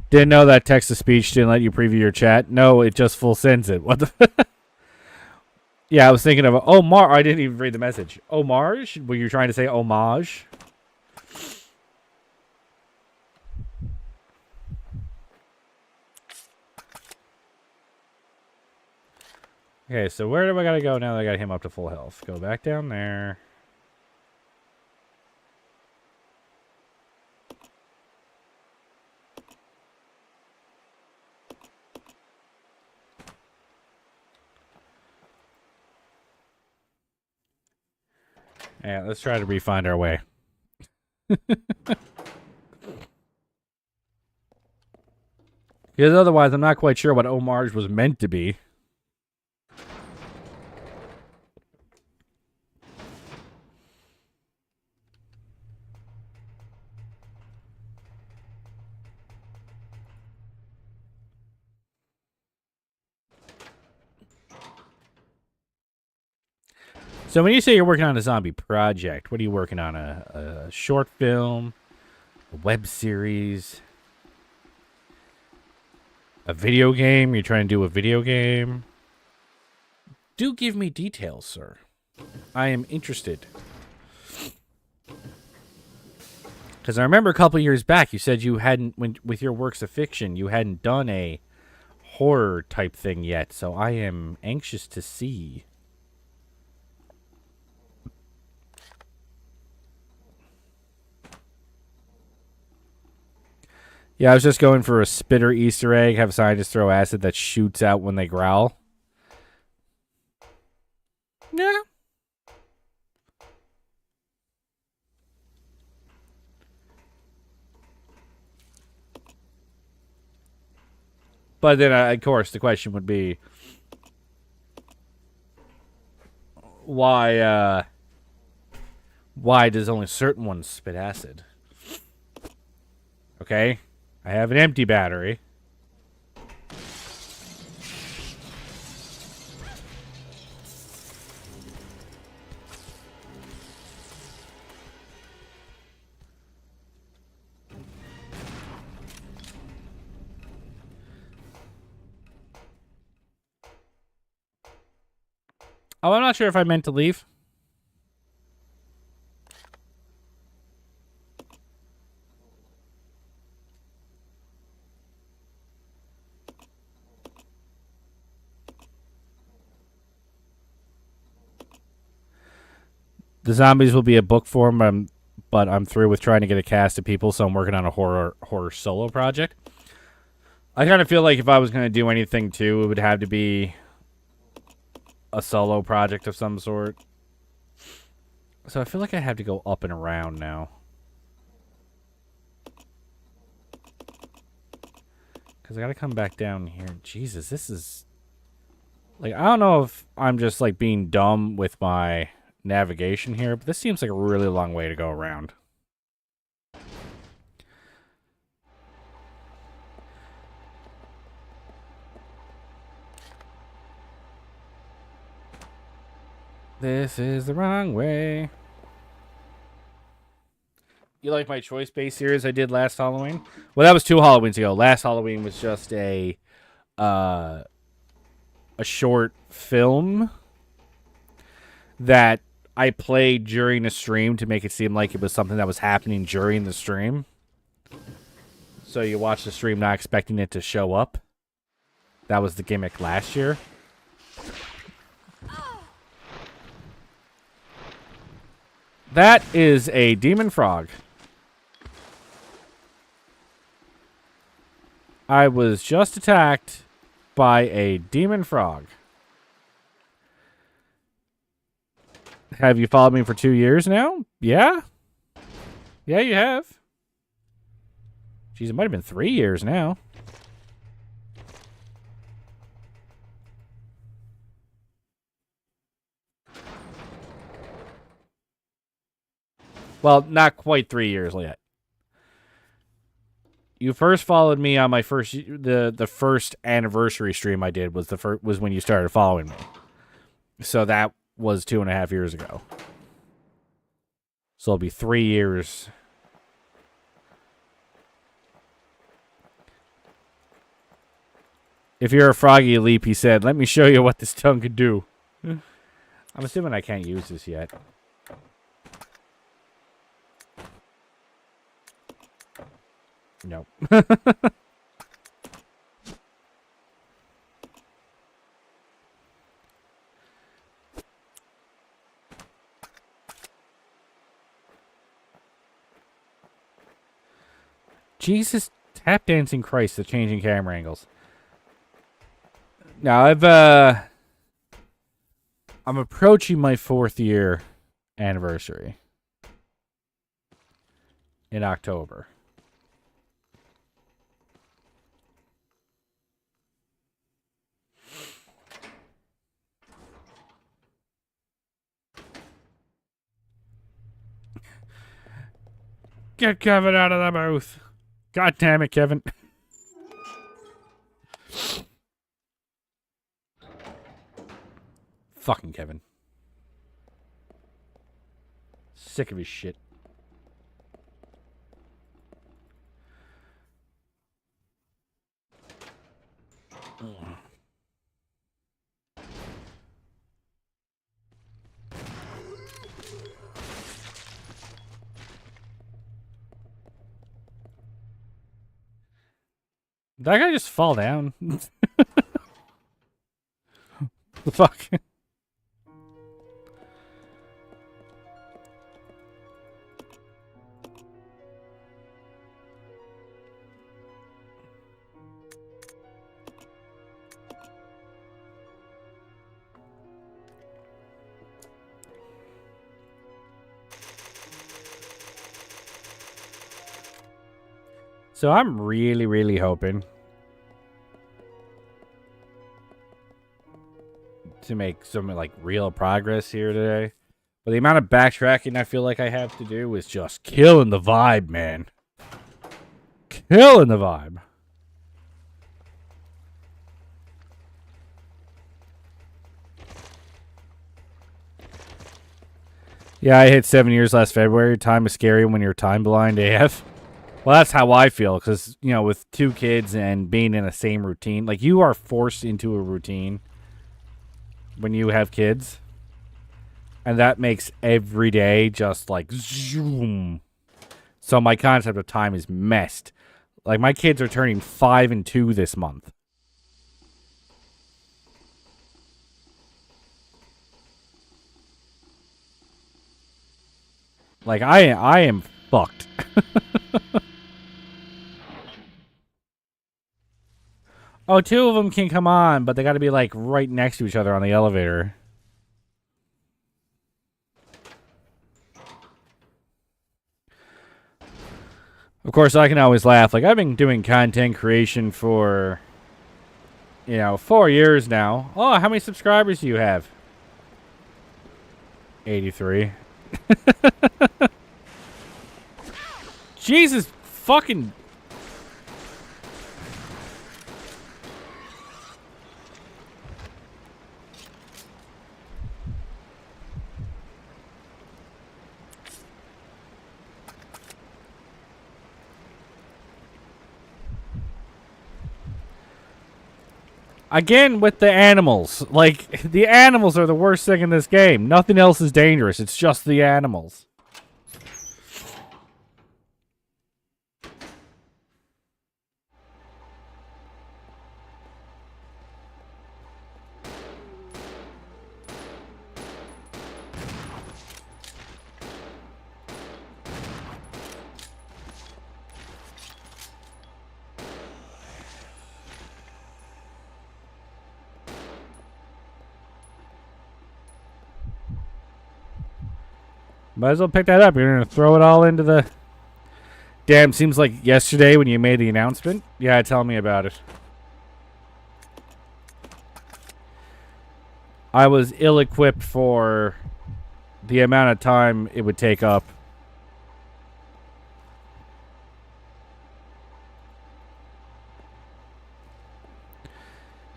Didn't know that text-to-speech didn't let you preview your chat. No, it just full sends it. What the... Yeah, I was thinking of... Omar. I didn't even read the message. Homage? Were you trying to say homage? Okay, so where do I gotta go now that I got him up to full health? Go back down there. Yeah, let's try to re-find our way. Because otherwise, I'm not quite sure what homage was meant to be. So when you say you're working on a zombie project, what are you working on? A short film? A web series? A video game? You're trying to do a video game? Do give me details, sir. I am interested. Because I remember a couple years back, you said you hadn't, with your works of fiction, you hadn't done a horror type thing yet. So I am anxious to see. Yeah, I was just going for a spitter Easter egg. Have scientists throw acid that shoots out when they growl. Yeah. But then, of course, the question would be, why does only certain ones spit acid? Okay, I have an empty battery. Oh, I'm not sure if I meant to leave. The zombies will be a book form, but I'm through with trying to get a cast of people, so I'm working on a horror solo project. I kind of feel like if I was going to do anything too, it would have to be a solo project of some sort. So I feel like I have to go up and around now. Because I got to come back down here. Jesus, this is... Like, I don't know if I'm just, like, being dumb with my navigation here, but this seems like a really long way to go around. This is the wrong way. You like my choice-based series I did last Halloween? Well, that was 2 Halloweens ago. Last Halloween was just a short film that I played during the stream to make it seem like it was something that was happening during the stream. So you watch the stream not expecting it to show up. That was the gimmick last year. That is a demon frog. I was just attacked by a demon frog. Have you followed me for 2 years now? Yeah? Yeah, you have. Jeez, it might have been 3 years now. Well, not quite 3 years yet. You first followed me on my the first anniversary stream I did was when you started following me. So that was 2.5 years ago. So it'll be 3 years. If you're a froggy leap, he said, let me show you what this tongue can do. I'm assuming I can't use this yet. Nope. Jesus, tap dancing Christ, the changing camera angles. Now I'm approaching my 4th year anniversary in October. Get Kevin out of the booth. God damn it, Kevin. Fucking Kevin. Sick of his shit. that guy just fall down? The fuck? So I'm really, really hoping to make some like real progress here today. But the amount of backtracking I feel like I have to do is just killing the vibe, man. Killing the vibe. Yeah, I hit 7 years last February. Time is scary when you're time blind AF. Well, that's how I feel, because, you know, with 2 kids and being in the same routine, like, you are forced into a routine when you have kids. And that makes every day just, like, zoom. So my concept of time is messed. Like, my kids are turning 5 and 2 this month. Like, I am fucked. Oh, 2 of them can come on, but they got to be, like, right next to each other on the elevator. Of course, I can always laugh. Like, I've been doing content creation for, 4 years now. Oh, how many subscribers do you have? 83. Jesus fucking... Again, with the animals. Like, the animals are the worst thing in this game. Nothing else is dangerous. It's just the animals. Might as well pick that up. You're going to throw it all into the... Damn, seems like yesterday when you made the announcement. Yeah, tell me about it. I was ill-equipped for the amount of time it would take up.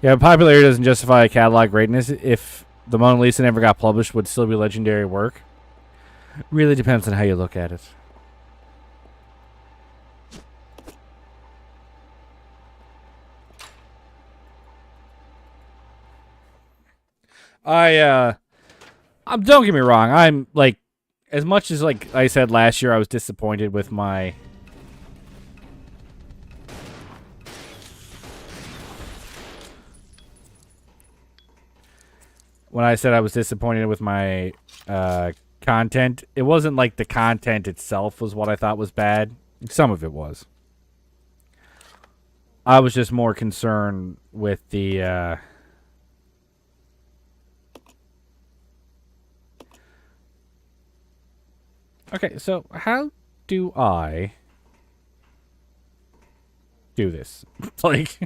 Yeah, popularity doesn't justify catalog greatness. If the Mona Lisa never got published, would still be legendary work. Really depends on how you look at it. Don't get me wrong. I'm like, as much as like I said last year, I was disappointed with my. When I said I was disappointed with my content, it wasn't like the content itself was what I thought was bad. Some of it was. I was just more concerned with the Okay, so how do I do this? Like,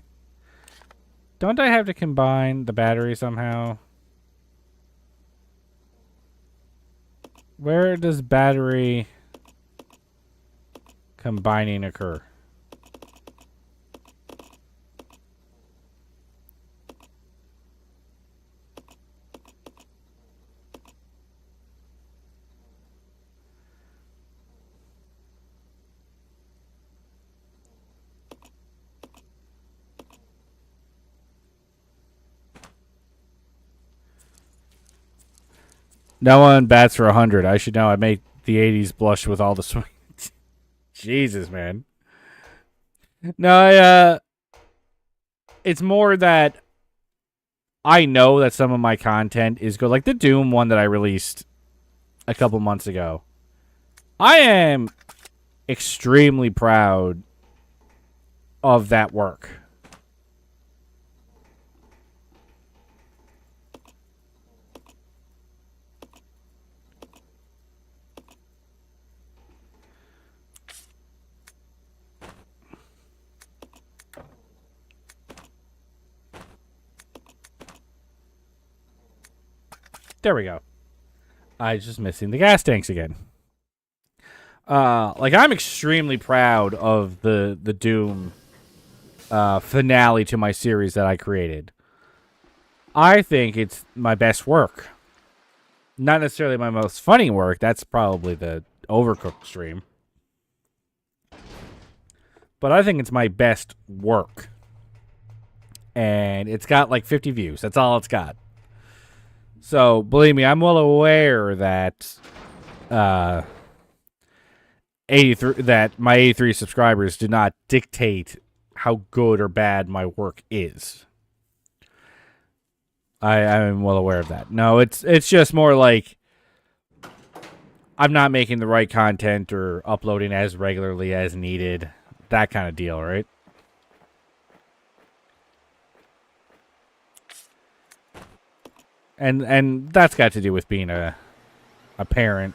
don't I have to combine the battery somehow? Where does battery combining occur? No one bats for 100. I should know. I make the 80s blush with all the swings. Jesus, man. No, It's more that I know that some of my content is good. Like the Doom one that I released a couple months ago. I am extremely proud of that work. There we go. I was just missing the gas tanks again. Like I'm extremely proud of the Doom finale to my series that I created. I think it's my best work. Not necessarily my most funny work. That's probably the Overcooked stream. But I think it's my best work. And it's got like 50 views. That's all it's got. So, believe me, I'm well aware that 83 that my 83 subscribers do not dictate how good or bad my work is. I'm well aware of that. No, it's just more like I'm not making the right content or uploading as regularly as needed. That kind of deal, right? And that's got to do with being a parent.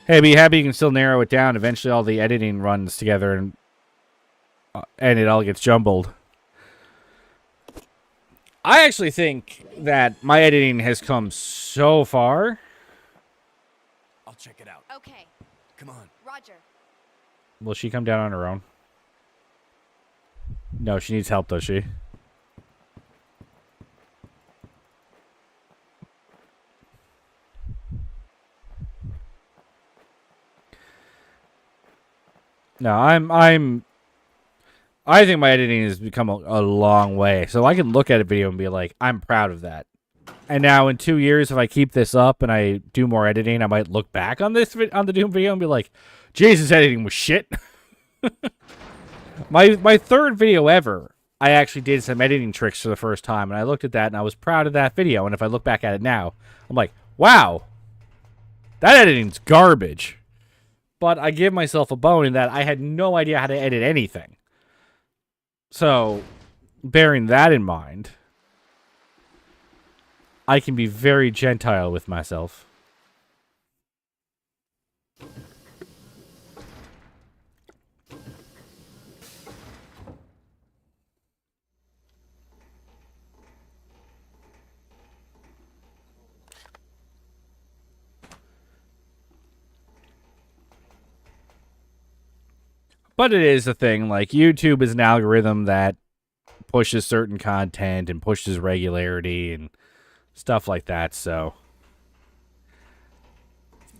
Hey, be happy you can still narrow it down. Eventually all the editing runs together and it all gets jumbled. I actually think that my editing has come so far. I'll check it out. Okay, Come on. Roger. Will she come down on her own? No, she needs help, does she? No, I think my editing has become a long way. So I can look at a video and be like, I'm proud of that. And now in 2 years, if I keep this up and I do more editing, I might look back on this on the Doom video and be like, Jesus, editing was shit. my third video ever, I actually did some editing tricks for the first time, and I looked at that and I was proud of that video. And if I look back at it now, I'm like, wow, that editing's garbage. But I give myself a bone in that I had no idea how to edit anything. So, bearing that in mind, I can be very gentile with myself. But it is a thing, like, YouTube is an algorithm that pushes certain content and pushes regularity and stuff like that, so...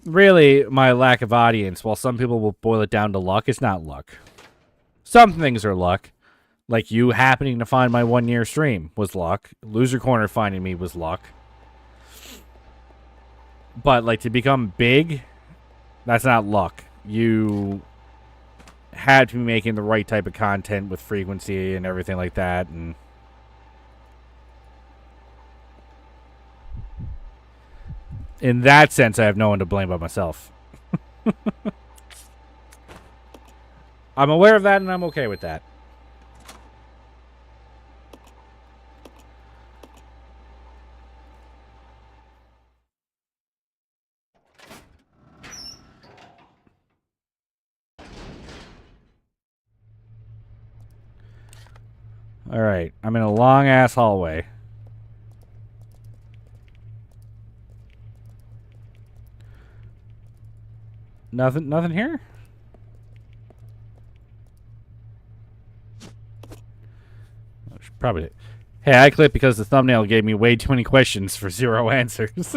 Really, my lack of audience, while some people will boil it down to luck, it's not luck. Some things are luck. Like you happening to find my 1 year stream was luck. Loser Corner finding me was luck. But, like, to become big, that's not luck. You had to be making the right type of content with frequency and everything like that, and in that sense, I have no one to blame but myself. I'm aware of that, and I'm okay with that. Alright, I'm in a long-ass hallway. Nothing here? Probably. Hey, I clicked because the thumbnail gave me way too many questions for 0 answers.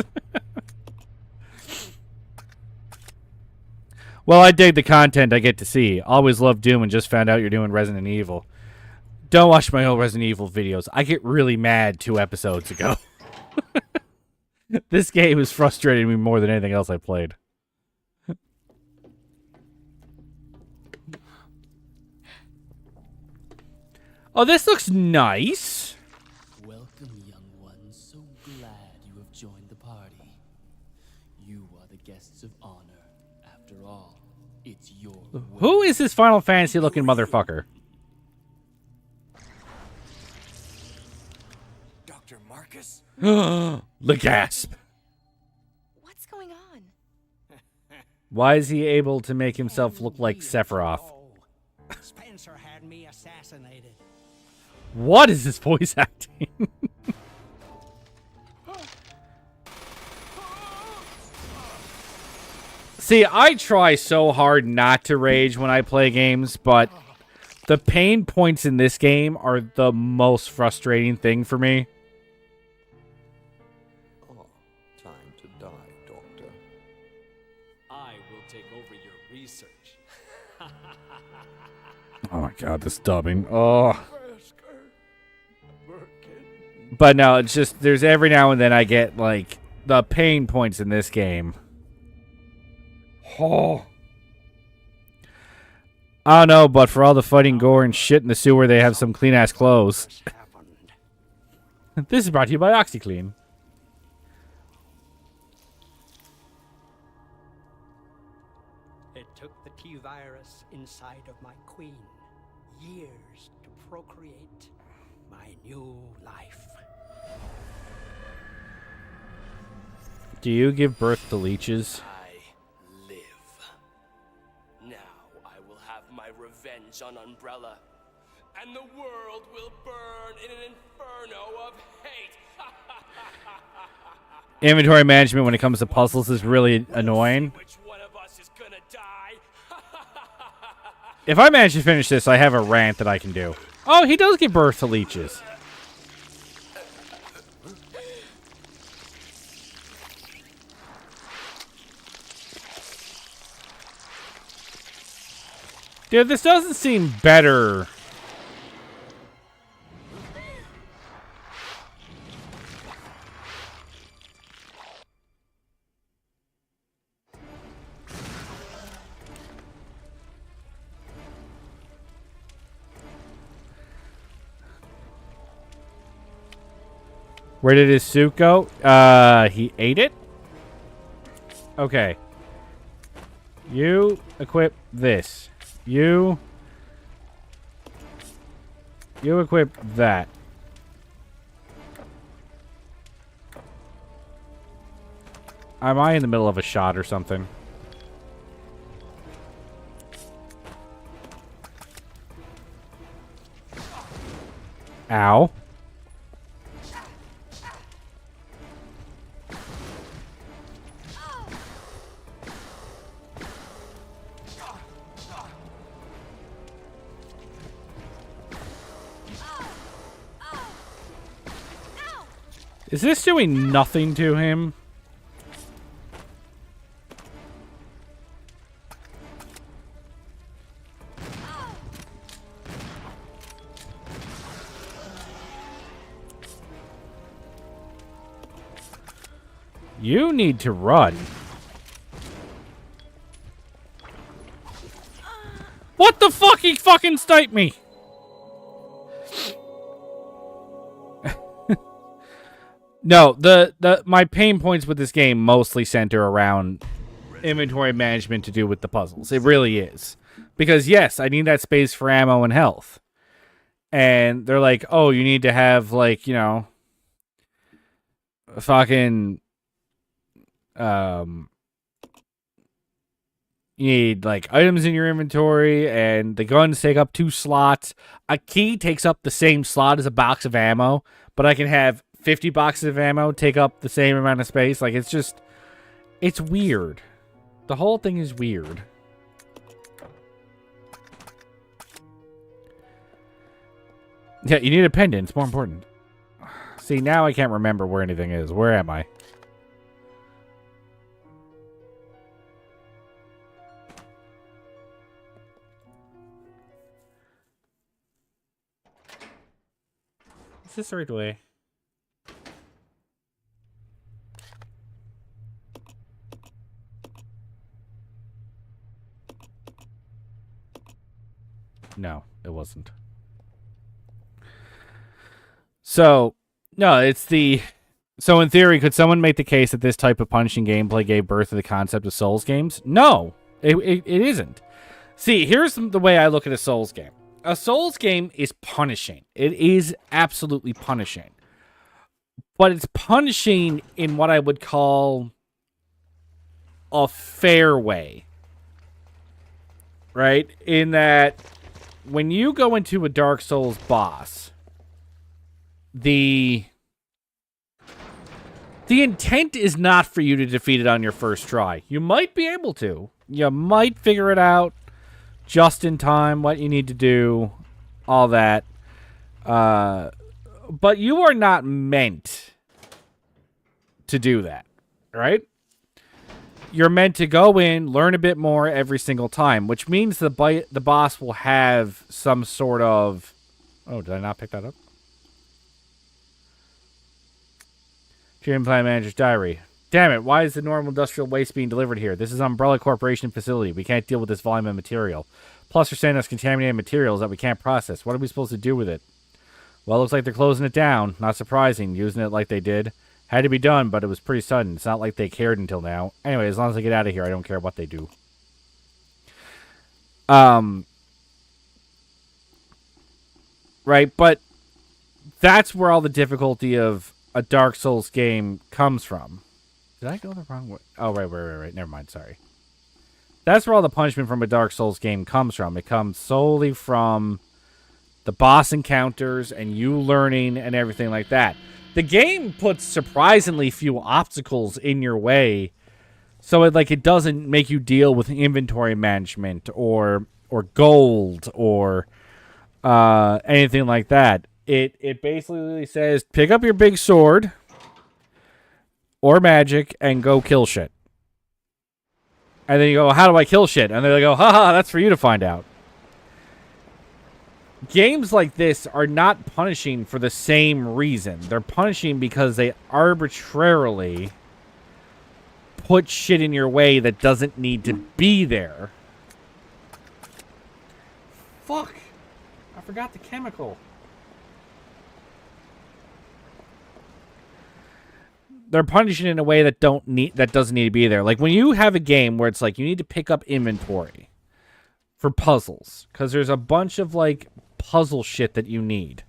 Well, I dig the content I get to see. Always loved Doom and just found out you're doing Resident Evil. Don't watch my old Resident Evil videos. I get really mad 2 episodes ago. This game is frustrating me more than anything else I played. Oh, this looks nice. Welcome, young ones. So glad you have joined the party. You are the guests of honor. After all, it's your Who is this Final Fantasy looking motherfucker? Dr. Marcus? The gasp. What's going on? Why is he able to make himself look like Sephiroth? Spencer had me assassinated. What is this voice acting? See, I try so hard not to rage when I play games, but the pain points in this game are the most frustrating thing for me. Oh, time to die, Doctor. I will take over your research. Oh my god, this dubbing. Oh. But no, it's just, there's every now and then I get, like, the pain points in this game. Oh. I don't know, but for all the fighting gore and shit in the sewer, they have some clean-ass clothes. This is brought to you by OxyClean. It took the T-virus inside of my queen years to procreate my new life. Do you give birth to leeches? I live. Now I will have my revenge on Umbrella, and the world will burn in an inferno of hate. Inventory management when it comes to puzzles is really annoying. Which one of us is gonna die? If I manage to finish this, I have a rant that I can do. Oh, he does give birth to leeches. Dude, this doesn't seem better. Where did his suit go? He ate it? Okay. You equip this. You equip that. Am I in the middle of a shot or something? Ow. Is this doing nothing to him? You need to run. What the fuck? He fucking sniped me. No, my pain points with this game mostly center around inventory management to do with the puzzles. It really is. Because yes, I need that space for ammo and health. And they're like, "Oh, you need to have like, you know, fucking you need like items in your inventory, and the guns take up 2 slots. A key takes up the same slot as a box of ammo, but I can have 50 boxes of ammo take up the same amount of space. Like, it's just, it's weird. The whole thing is weird. Yeah, you need a pendant. It's more important. See, now I can't remember where anything is. Where am I? Is this the right way? No, it wasn't. So, no, it's the... So, in theory, could someone make the case that this type of punishing gameplay gave birth to the concept of Souls games? No, it isn't. See, here's the way I look at a Souls game. A Souls game is punishing. It is absolutely punishing. But it's punishing in what I would call a fair way. Right? In that, when you go into a Dark Souls boss, the intent is not for you to defeat it on your first try. You might be able to. You might figure it out just in time, what you need to do, all that. But you are not meant to do that, right? You're meant to go in, learn a bit more every single time, which means the boss will have some sort of... Oh, did I not pick that up? Treatment Plant Manager's Diary. Damn it, why is the normal industrial waste being delivered here? This is an Umbrella Corporation facility. We can't deal with this volume of material. Plus, they're sending us contaminated materials that we can't process. What are we supposed to do with it? Well, it looks like they're closing it down. Not surprising, using it like they did. Had to be done, but it was pretty sudden. It's not like they cared until now. Anyway, as long as I get out of here, I don't care what they do. Right, but that's where all the difficulty of a Dark Souls game comes from. Did I go the wrong way? Oh, right. Never mind, sorry. That's where all the punishment from a Dark Souls game comes from. It comes solely from the boss encounters and you learning and everything like that. The game puts surprisingly few obstacles in your way, so it doesn't make you deal with inventory management or gold or anything like that. It basically says, pick up your big sword or magic and go kill shit. And then you go, how do I kill shit? And they go, haha, that's for you to find out. Games like this are not punishing for the same reason. They're punishing because they arbitrarily put shit in your way that doesn't need to be there. Fuck. I forgot the chemical. They're punishing in a way that doesn't need to be there. Like when you have a game where it's like you need to pick up inventory for puzzles because there's a bunch of like puzzle shit that you need.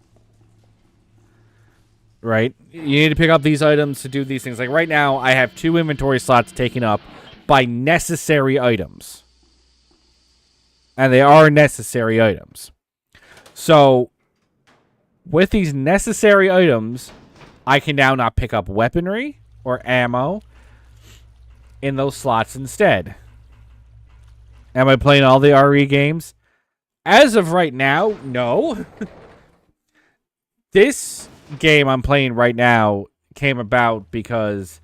Right? You need to pick up these items to do these things. Like right now, I have 2 inventory slots taken up by necessary items. And they are necessary items. So, with these necessary items, I can now not pick up weaponry or ammo in those slots instead. Am I playing all the RE games? As of right now, no. This game I'm playing right now came about because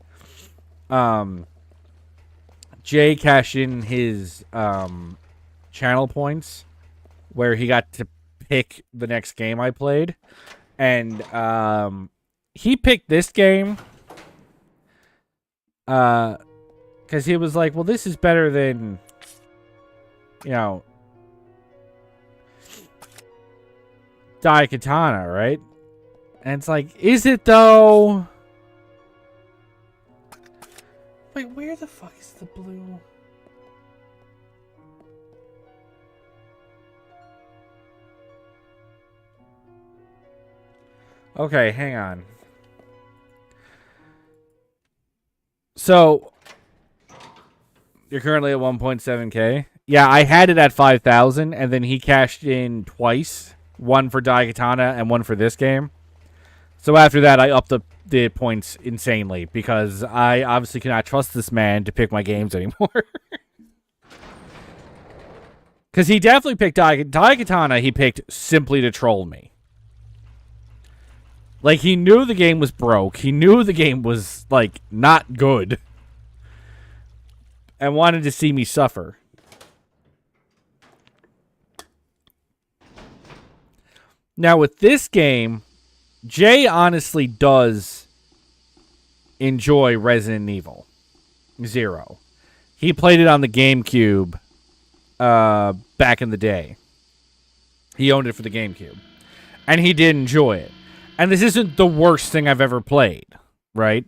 Jay cashed in his channel points where he got to pick the next game I played. And he picked this game because he was like, well, this is better than, you know, Daikatana, right? And it's like, is it though? Wait, where the fuck is the blue? Okay, hang on. So, you're currently at 1.7k. Yeah, I had it at 5,000, and then he cashed in twice. One for Daikatana and one for this game. So after that, I upped the points insanely because I obviously cannot trust this man to pick my games anymore. Because he definitely picked Daikatana. He picked simply to troll me. Like, he knew the game was broke. He knew the game was, like, not good. And wanted to see me suffer. Now, with this game, Jay honestly does enjoy Resident Evil 0. He played it on the GameCube back in the day. He owned it for the GameCube. And he did enjoy it. And this isn't the worst thing I've ever played, right?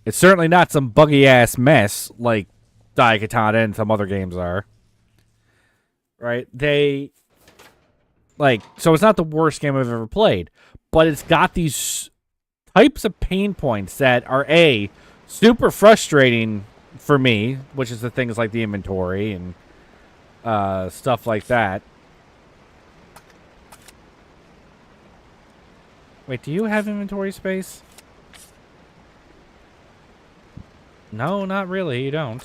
It's certainly not some buggy-ass mess like Daikatana and some other games are. Right? So it's not the worst game I've ever played. But it's got these types of pain points that are, A, super frustrating for me, which is the things like the inventory and stuff like that. Wait, do you have inventory space? No, not really. You don't.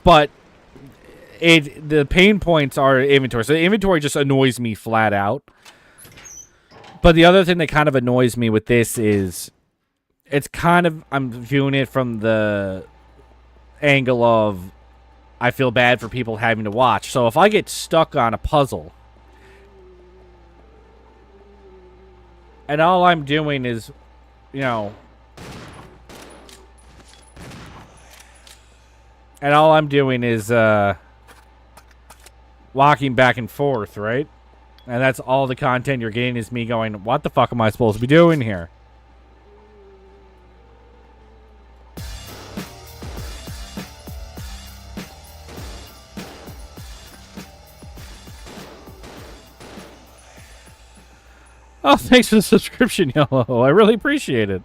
But the pain points are inventory. So the inventory just annoys me flat out. But the other thing that kind of annoys me with this is it's kind of, I'm viewing it from the angle of I feel bad for people having to watch. So if I get stuck on a puzzle and all I'm doing is, you know, walking back and forth, right? And that's all the content you're getting is me going, what the fuck am I supposed to be doing here? Oh, thanks for the subscription, Yellow. I really appreciate it.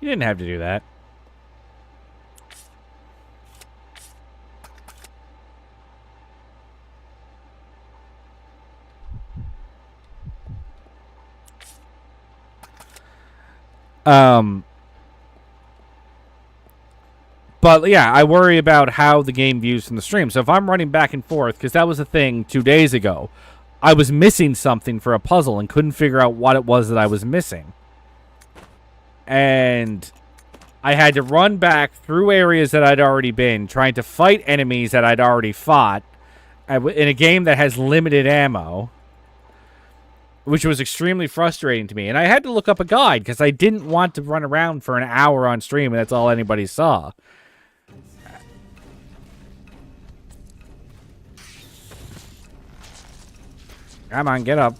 You didn't have to do that. But yeah, I worry about how the game views from the stream. So if I'm running back and forth, because that was a thing 2 days ago, I was missing something for a puzzle and couldn't figure out what it was that I was missing. And I had to run back through areas that I'd already been, trying to fight enemies that I'd already fought in a game that has limited ammo, which was extremely frustrating to me. And I had to look up a guide because I didn't want to run around for an hour on stream and that's all anybody saw. Come on, get up.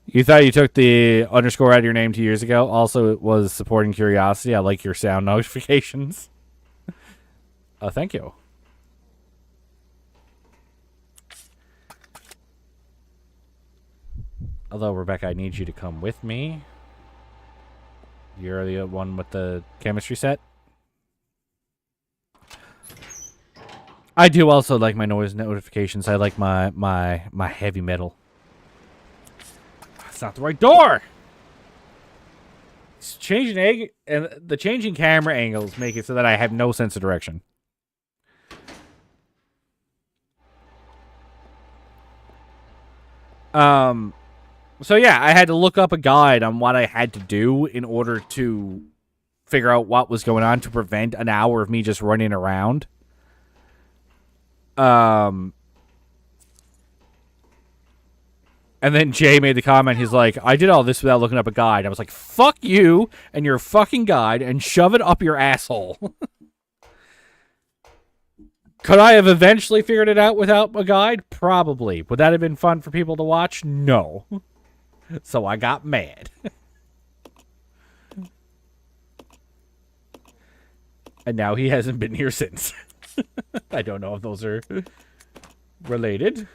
You thought you took the underscore out of your name 2 years ago? Also, it was supporting curiosity. I like your sound notifications. Oh, thank you. Although, Rebecca, I need you to come with me. You're the one with the chemistry set. I do also like my noise notifications. I like my heavy metal. That's not the right door! It's changing and the changing camera angles make it so that I have no sense of direction. So yeah, I had to look up a guide on what I had to do in order to figure out what was going on to prevent an hour of me just running around. And then Jay made the comment, he's like, I did all this without looking up a guide. I was like, fuck you and your fucking guide and shove it up your asshole. Could I have eventually figured it out without a guide? Probably. Would that have been fun for people to watch? No. So I got mad. And now he hasn't been here since. I don't know if those are related.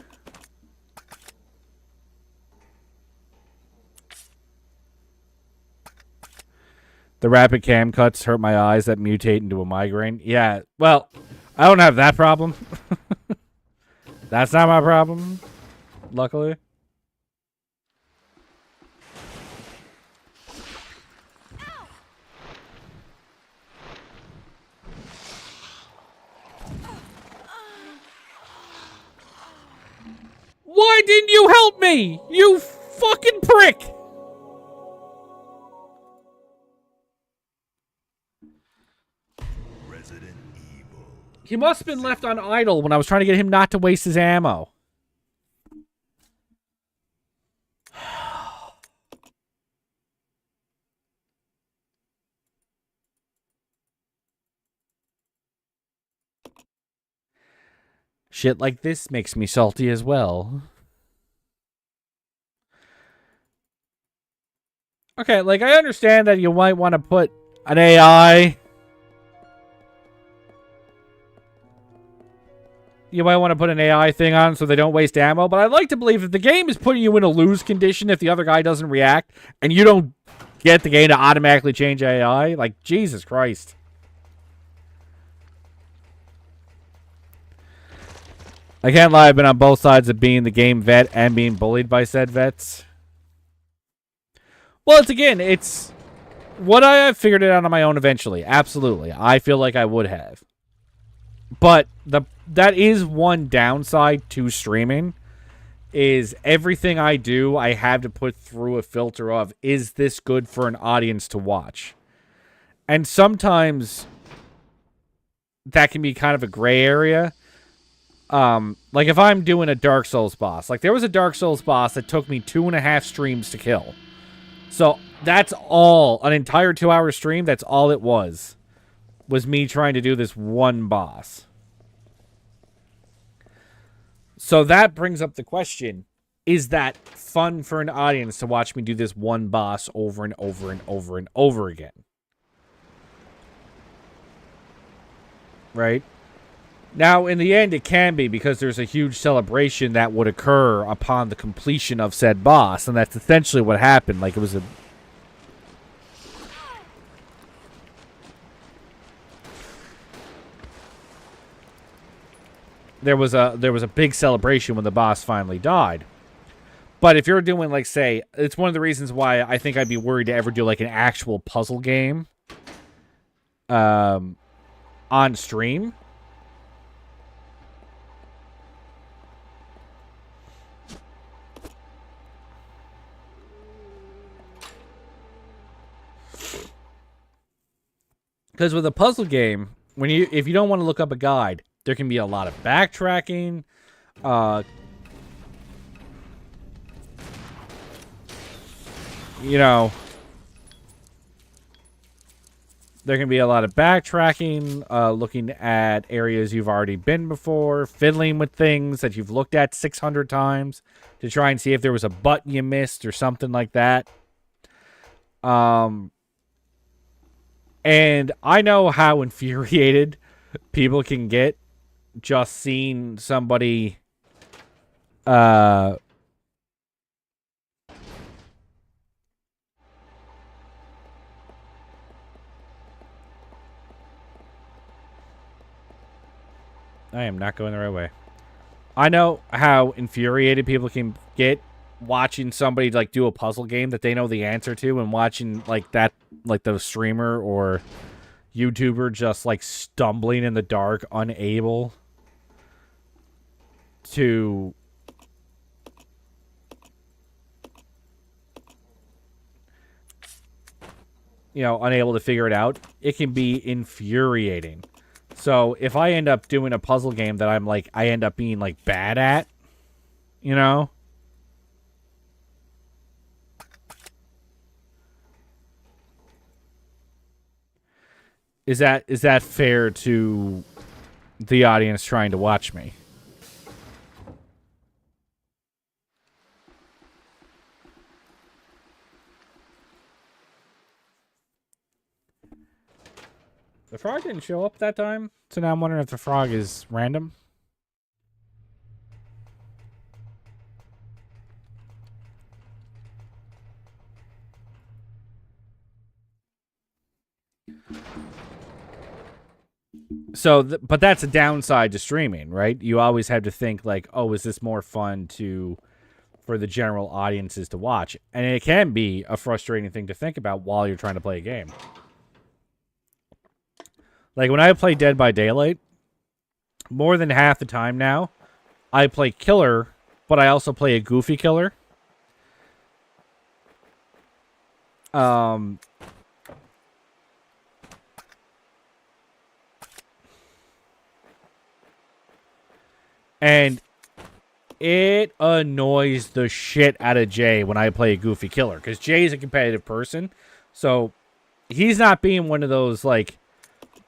The rapid cam cuts hurt my eyes that mutate into a migraine. Yeah, well, I don't have that problem. That's not my problem, luckily. you help me? You fucking prick! Resident Evil. He must have been left on idle when I was trying to get him not to waste his ammo. Shit like this makes me salty as well. Okay, like, I understand that you might want to put an AI. You might want to put an AI thing on so they don't waste ammo, but I'd like to believe if the game is putting you in a lose condition if the other guy doesn't react, and you don't get the game to automatically change AI, like, Jesus Christ. I can't lie, I've been on both sides of being the game vet and being bullied by said vets. Well, it's what I have figured it out on my own eventually. Absolutely. I feel like I would have. But that is one downside to streaming, is everything I do, I have to put through a filter of, is this good for an audience to watch? And sometimes that can be kind of a gray area. Like if I'm doing a Dark Souls boss, like there was a Dark Souls boss that took me 2.5 streams to kill. So that's all, an entire 2-hour stream, that's all it was me trying to do this one boss. So that brings up the question, is that fun for an audience to watch me do this one boss over and over and over and over again? Right? Now, in the end, it can be, because there's a huge celebration that would occur upon the completion of said boss, and that's essentially what happened. Like, it was a... There was a big celebration when the boss finally died. But if you're doing, like, say, it's one of the reasons why I think I'd be worried to ever do, like, an actual puzzle game on stream. Because with a puzzle game, if you don't want to look up a guide, there can be a lot of backtracking. You know, there can be a lot of backtracking, looking at areas you've already been before, fiddling with things that you've looked at 600 times to try and see if there was a button you missed or something like that. And I know how infuriated people can get just seeing somebody I am not going the right way. I know how infuriated people can get watching somebody like do a puzzle game that they know the answer to, and watching like that, like the streamer or YouTuber just like stumbling in the dark, unable to unable to figure it out. It can be infuriating. So if I end up doing a puzzle game that I end up being like bad at, is that fair to the audience trying to watch me? The frog didn't show up that time, so now I'm wondering if the frog is random. So, but that's a downside to streaming, right? You always have to think like, oh, is this more fun for the general audiences to watch? And it can be a frustrating thing to think about while you're trying to play a game. Like when I play Dead by Daylight, more than half the time now, I play killer but I also play a goofy killer. And it annoys the shit out of Jay when I play a goofy killer, because Jay's a competitive person, so he's not being one of those like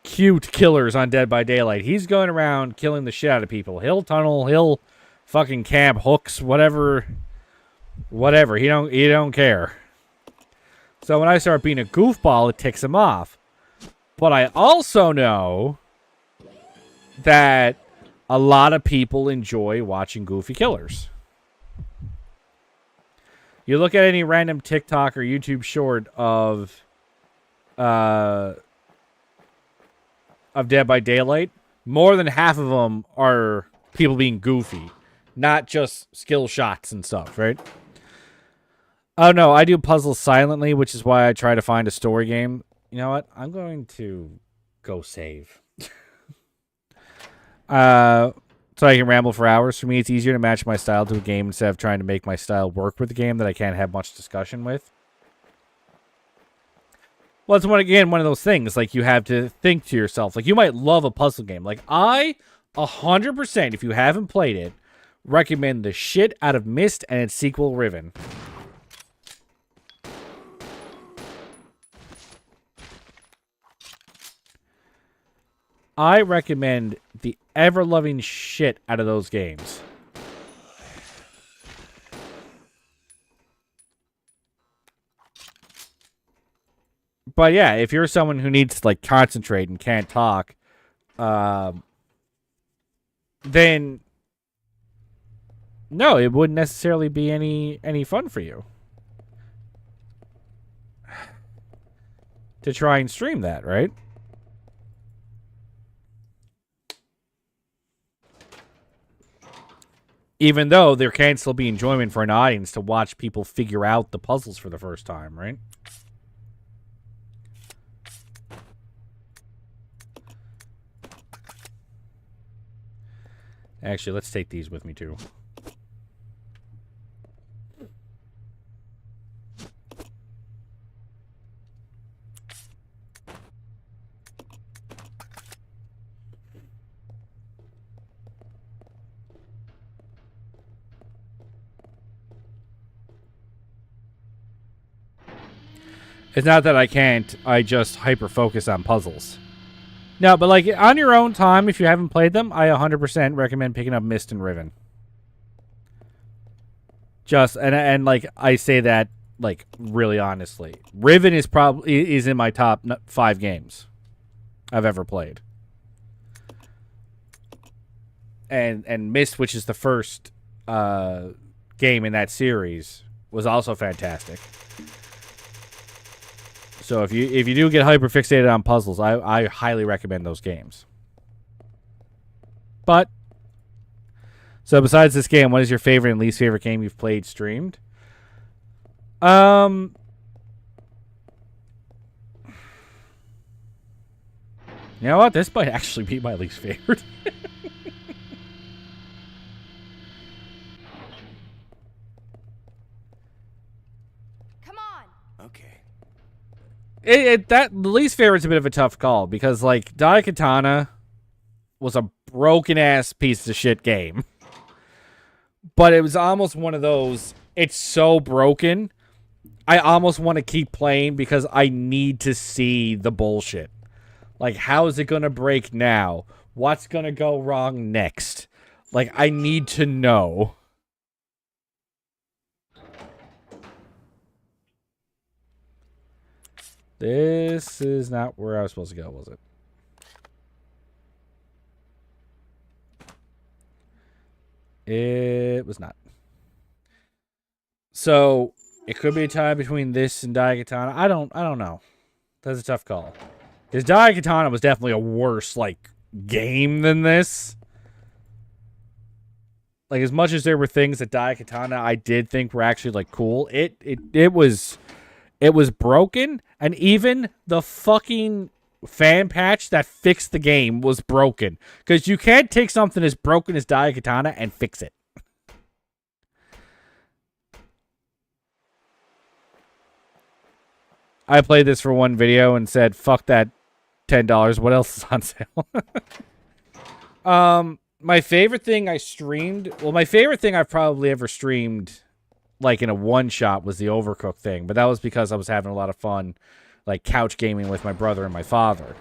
cute killers on Dead by Daylight. He's going around killing the shit out of people. He'll tunnel, he'll fucking camp hooks, whatever. He don't care. So when I start being a goofball, it ticks him off. But I also know that a lot of people enjoy watching goofy killers. You look at any random TikTok or YouTube short of Dead by Daylight, more than half of them are people being goofy, not just skill shots and stuff, right? Oh no, I do puzzles silently, which is why I try to find a story game. You know what? I'm going to go save. So I can ramble for hours. For me, it's easier to match my style to a game instead of trying to make my style work with the game that I can't have much discussion with. Well, it's one of those things. Like, you have to think to yourself. Like, you might love a puzzle game. Like, I, 100%, if you haven't played it, recommend the shit out of Myst and its sequel, Riven. I recommend the ever-loving shit out of those games. But yeah, if you're someone who needs to like concentrate and can't talk, then no, it wouldn't necessarily be any fun for you to try and stream that, right? Even though there can still be enjoyment for an audience to watch people figure out the puzzles for the first time, right? Actually, let's take these with me, too. It's not that I can't, I just hyper-focus on puzzles. No, but like, on your own time, if you haven't played them, I 100% recommend picking up Myst and Riven. And like, I say that, like, really honestly. Riven is in my top 5 games I've ever played. And Myst, which is the first game in that series, was also fantastic. So if you do get hyper fixated on puzzles, I highly recommend those games. But so besides this game, what is your favorite and least favorite game you've played streamed? You know what? This might actually be my least favorite. The least favorite's a bit of a tough call because, like, Daikatana was a broken-ass piece of shit game. But it was almost one of those, it's so broken, I almost want to keep playing because I need to see the bullshit. Like, how is it going to break now? What's going to go wrong next? Like, I need to know. This is not where I was supposed to go, was it? It was not. So, it could be a tie between this and Daikatana. I don't know. That's a tough call. Because Daikatana was definitely a worse, like, game than this. Like, as much as there were things that Daikatana I did think were actually, like, cool, it was broken, and even the fucking fan patch that fixed the game was broken. Because you can't take something as broken as Daikatana and fix it. I played this for one video and said, fuck that $10. What else is on sale? My favorite thing I streamed... Well, my favorite thing I've probably ever streamed, like, in a one-shot was the Overcooked thing. But that was because I was having a lot of fun, like, couch gaming with my brother and my father.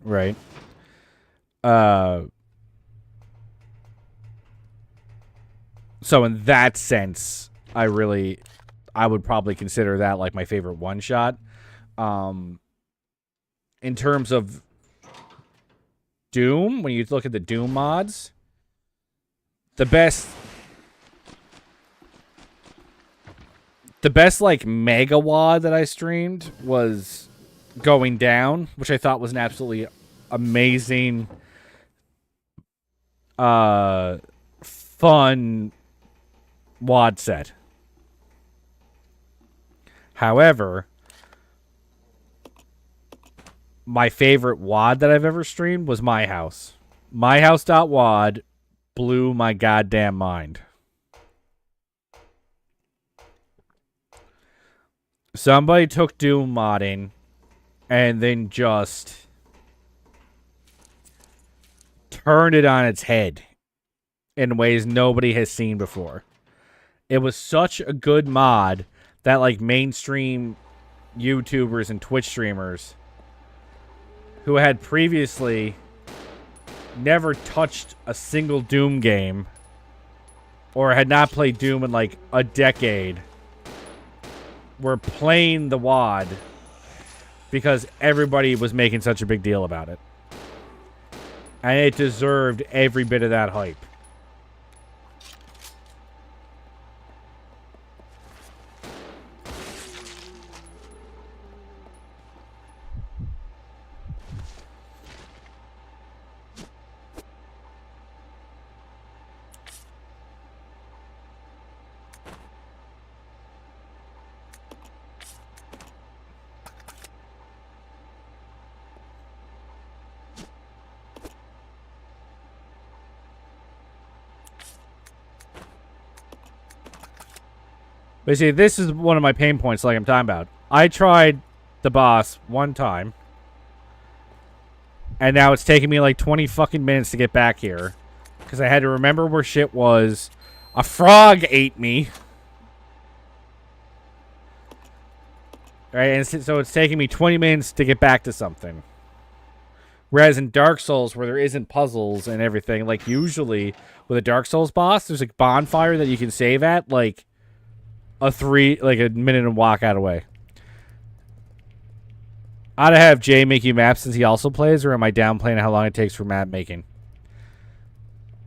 Right? So in that sense, I would probably consider that, like, my favorite one-shot. In terms of Doom, when you look at the Doom mods, the best like mega wad that I streamed was Going Down, which I thought was an absolutely amazing fun wad set. However, my favorite wad that I've ever streamed was My House. MyHouse.wad blew my goddamn mind. Somebody took Doom modding and then just turned it on its head in ways nobody has seen before. It was such a good mod that, like, mainstream YouTubers and Twitch streamers who had previously never touched a single Doom game or had not played Doom in like a decade were playing the WAD because everybody was making such a big deal about it. And it deserved every bit of that hype. But see, this is one of my pain points like I'm talking about. I tried the boss one time. And now it's taking me like 20 fucking minutes to get back here. Because I had to remember where shit was. A frog ate me. Right, and so it's taking me 20 minutes to get back to something. Whereas in Dark Souls, where there isn't puzzles and everything, like usually with a Dark Souls boss, there's a bonfire that you can save at, like a minute and walk out away. Ought to have Jay make you maps since he also plays, or am I downplaying how long it takes for map making?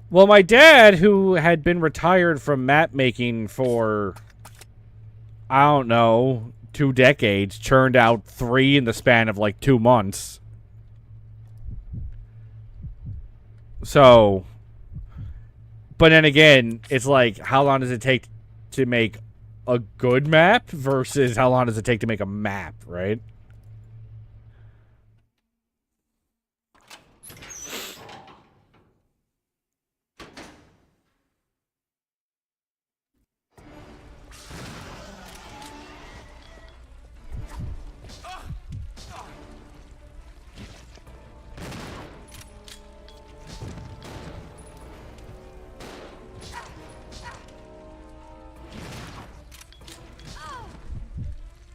Well, my dad, who had been retired from map making for, I don't know, 2 decades, churned out 3 in the span of like 2 months. So, but then again, it's like, how long does it take to make a good map versus how long does it take to make a map, right?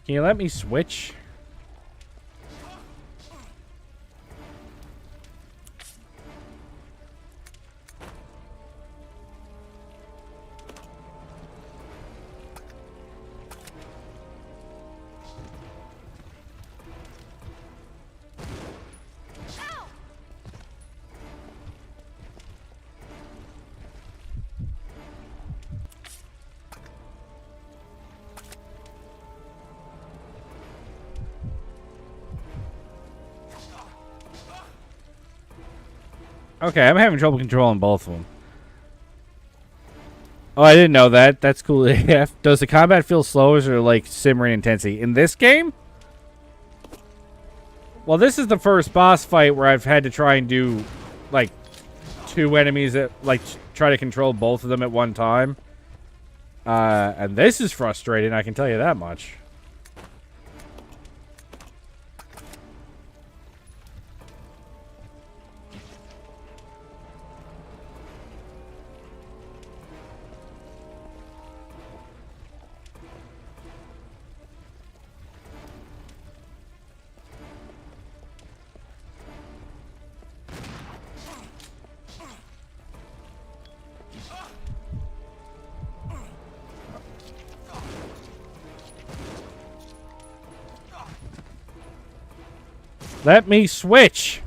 Can you let me switch? Okay, I'm having trouble controlling both of them. Oh, I didn't know that. That's cool. Does the combat feel slow or like simmering intensity? In this game? Well, this is the first boss fight where I've had to try and do, like, 2 enemies that, like, try to control both of them at one time. And this is frustrating, I can tell you that much. Let me switch.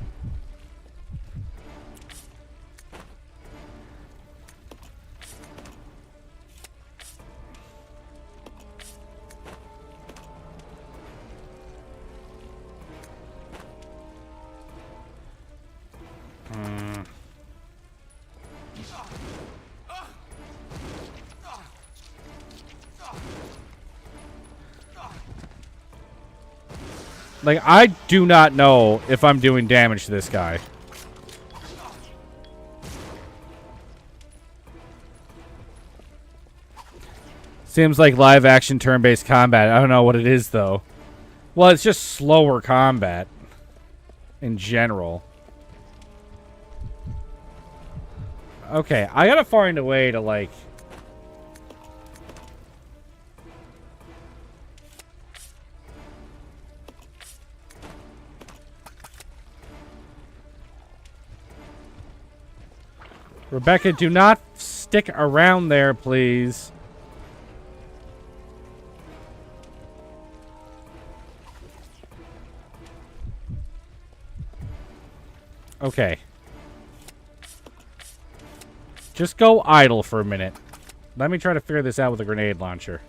Like, I do not know if I'm doing damage to this guy. Seems like live action turn-based combat. I don't know what it is, though. Well, it's just slower combat. In general. Okay, I gotta find a way to, like... Rebecca, do not stick around there, please. Okay. Just go idle for a minute. Let me try to figure this out with a grenade launcher.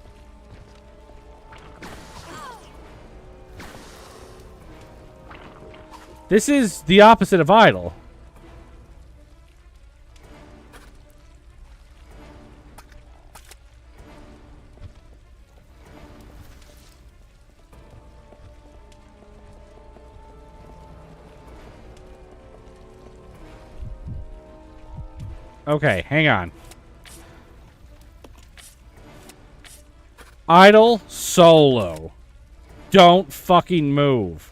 This is the opposite of idle. Okay, hang on. Idle, solo. Don't fucking move.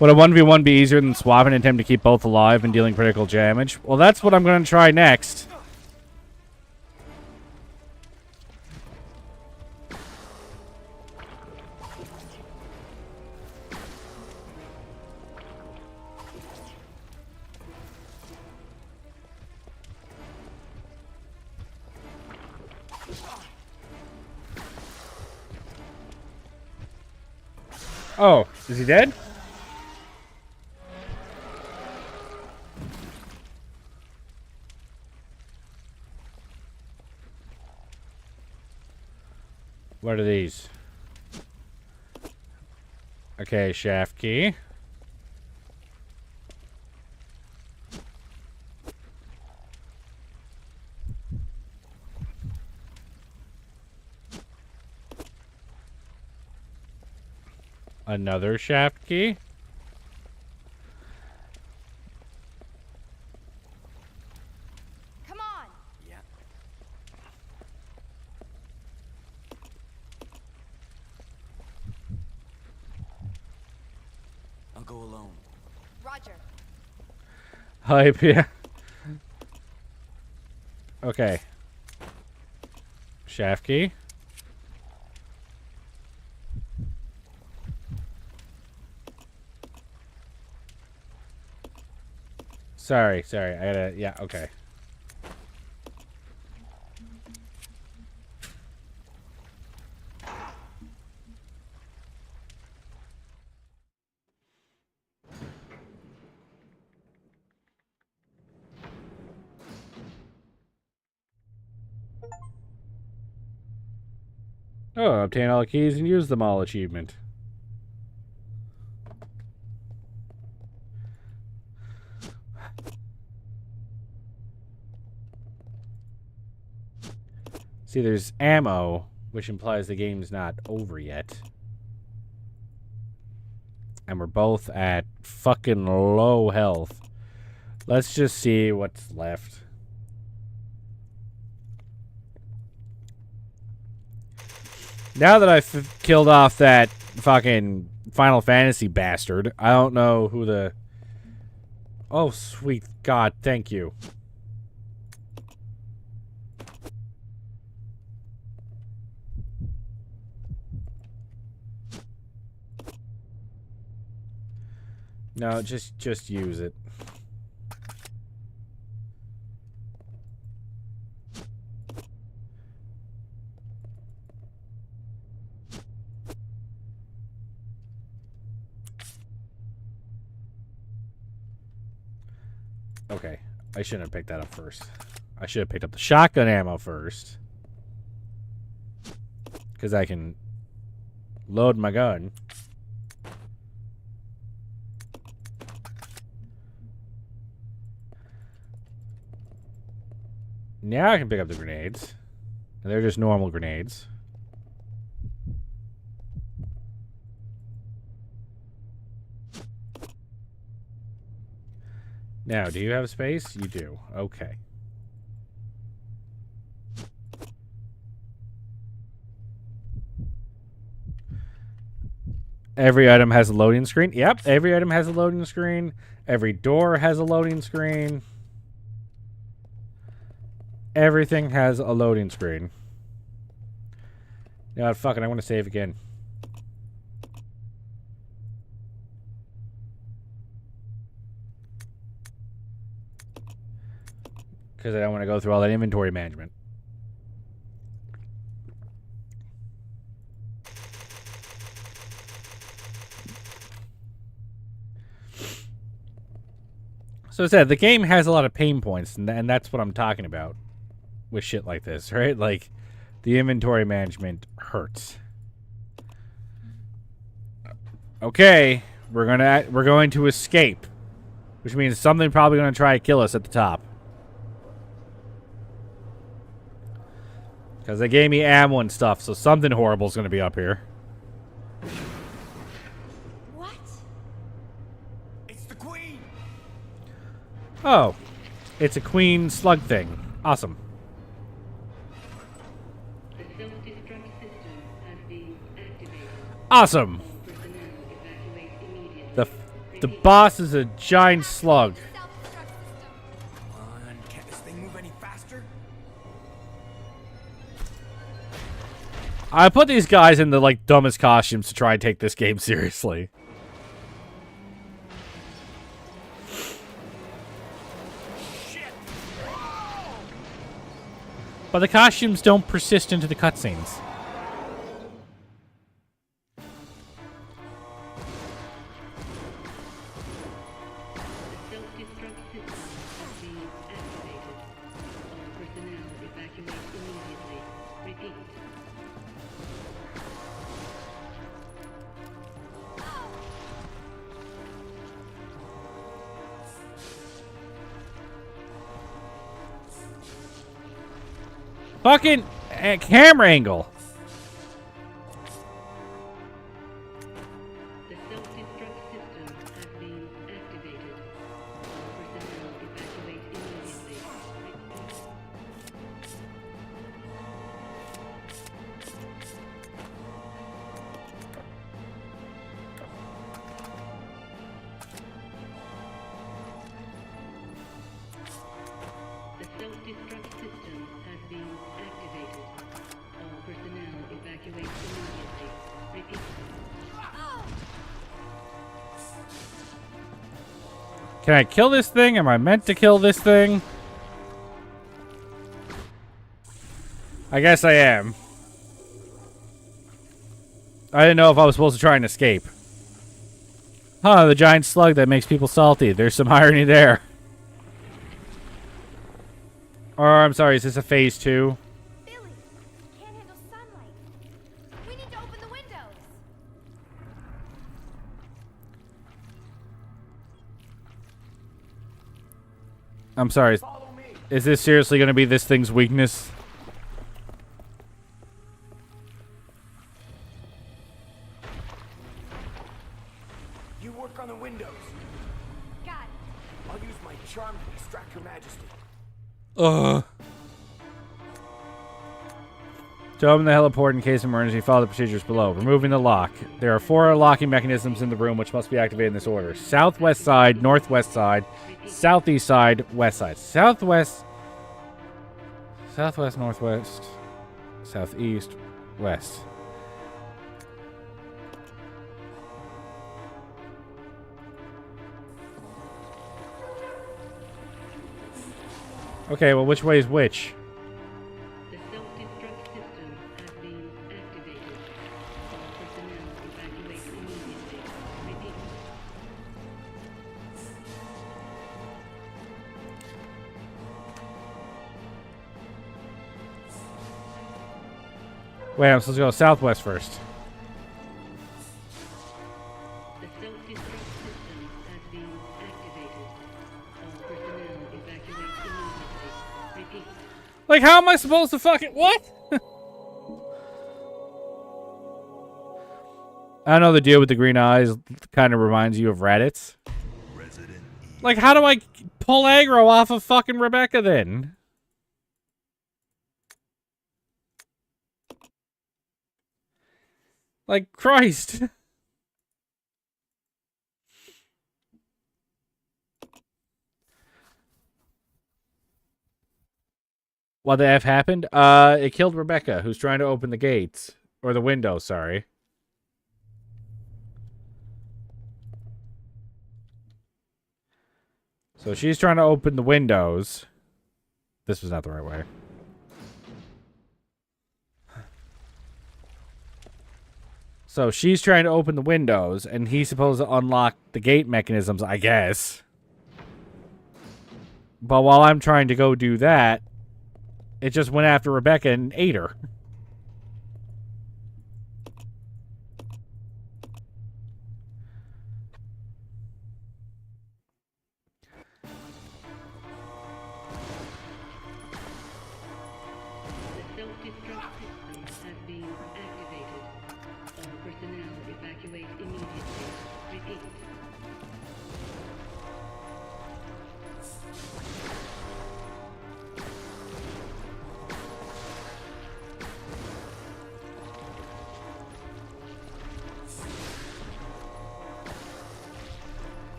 Would a 1v1 be easier than swapping and attempt to keep both alive and dealing critical damage? Well, that's what I'm going to try next. Oh, is he dead? What are these? Okay, shaft key. Another shaft key. Come on. Yeah. I'll go alone. Roger. Hype, yeah. Okay. Shaft key. Sorry. I gotta, yeah, okay. Oh, obtain all the keys and use them all achievement. See, there's ammo, which implies the game's not over yet. And we're both at fucking low health. Let's just see what's left. Now that I've killed off that fucking Final Fantasy bastard, I don't know who the... Oh, sweet God, thank you. No, just use it. Okay, I shouldn't have picked that up first. I should have picked up the shotgun ammo first. Because I can load my gun. Now I can pick up the grenades. And they're just normal grenades. Now, do you have space? You do. Okay. Every item has a loading screen. Yep, every item has a loading screen. Every door has a loading screen. Everything has a loading screen. You know what, fuck it, I want to save again. Because I don't want to go through all that inventory management. So I said, the game has a lot of pain points, and that's what I'm talking about with shit like this, right? Like, the inventory management hurts. Okay, we're going to escape, which means something probably going to try to kill us at the top. Because they gave me ammo and stuff, so something horrible is going to be up here. What? It's the Queen! Oh, it's a queen slug thing. Awesome. The self-destruct system has been activated. Awesome. Personnel evacuate immediately. The boss is a giant slug. Self-destruct system. Come on, can't this thing move any faster? I put these guys in the like dumbest costumes to try and take this game seriously. But the costumes don't persist into the cutscenes. The self-destruct system has been activated. All personnel evacuate immediately. Repeat. Fucking camera angle. The self-destruct system has been activated. All personnel evacuate immediately. Repeat. The self-destruct system has been activated. All personnel evacuate immediately. Repeat. Can I kill this thing? Am I meant to kill this thing? I guess I am. I didn't know if I was supposed to try and escape. Huh, the giant slug that makes people salty. There's some irony there. Or, I'm sorry, is this a phase 2? Billy, can't handle sunlight. We need to open the windows. I'm sorry. Follow me! Is this seriously going to be this thing's weakness? You work on the windows. Got it. I'll use my charm to distract Her Majesty. To open the heliport in case of emergency, follow the procedures below. Removing the lock. There are 4 locking mechanisms in the room which must be activated in this order. Southwest side, northwest side, southeast side, west side. Southwest, northwest, southeast, west. Okay, well, which way is which? The self-destruct system has been activated. All personnel evacuate immediately. Repeat. Wait, I'm supposed to go southwest first. The self-destruct system has been activated. All personnel evacuate immediately. Repeat. Like, how am I supposed to fucking... What? I don't know, the deal with the green eyes kind of reminds you of Reddit's. Like, how do I pull aggro off of fucking Rebecca then? Like, Christ. What the F happened? It killed Rebecca, who's trying to open the gates. Or the window, sorry. So she's trying to open the windows. This was not the right way. So she's trying to open the windows, and he's supposed to unlock the gate mechanisms, I guess. But while I'm trying to go do that, it just went after Rebecca and ate her. The self-destruct system has been activated. All personnel evacuate immediately. Repeat.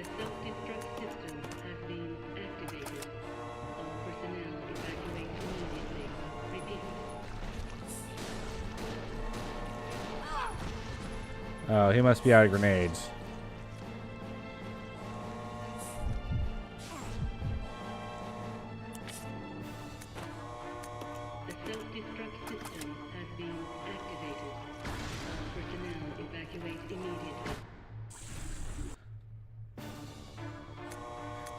The self-destruct system has been activated. All personnel evacuate immediately. Repeat. Oh, he must be out of grenades. The self-destruct system has been activated. All personnel evacuate immediately.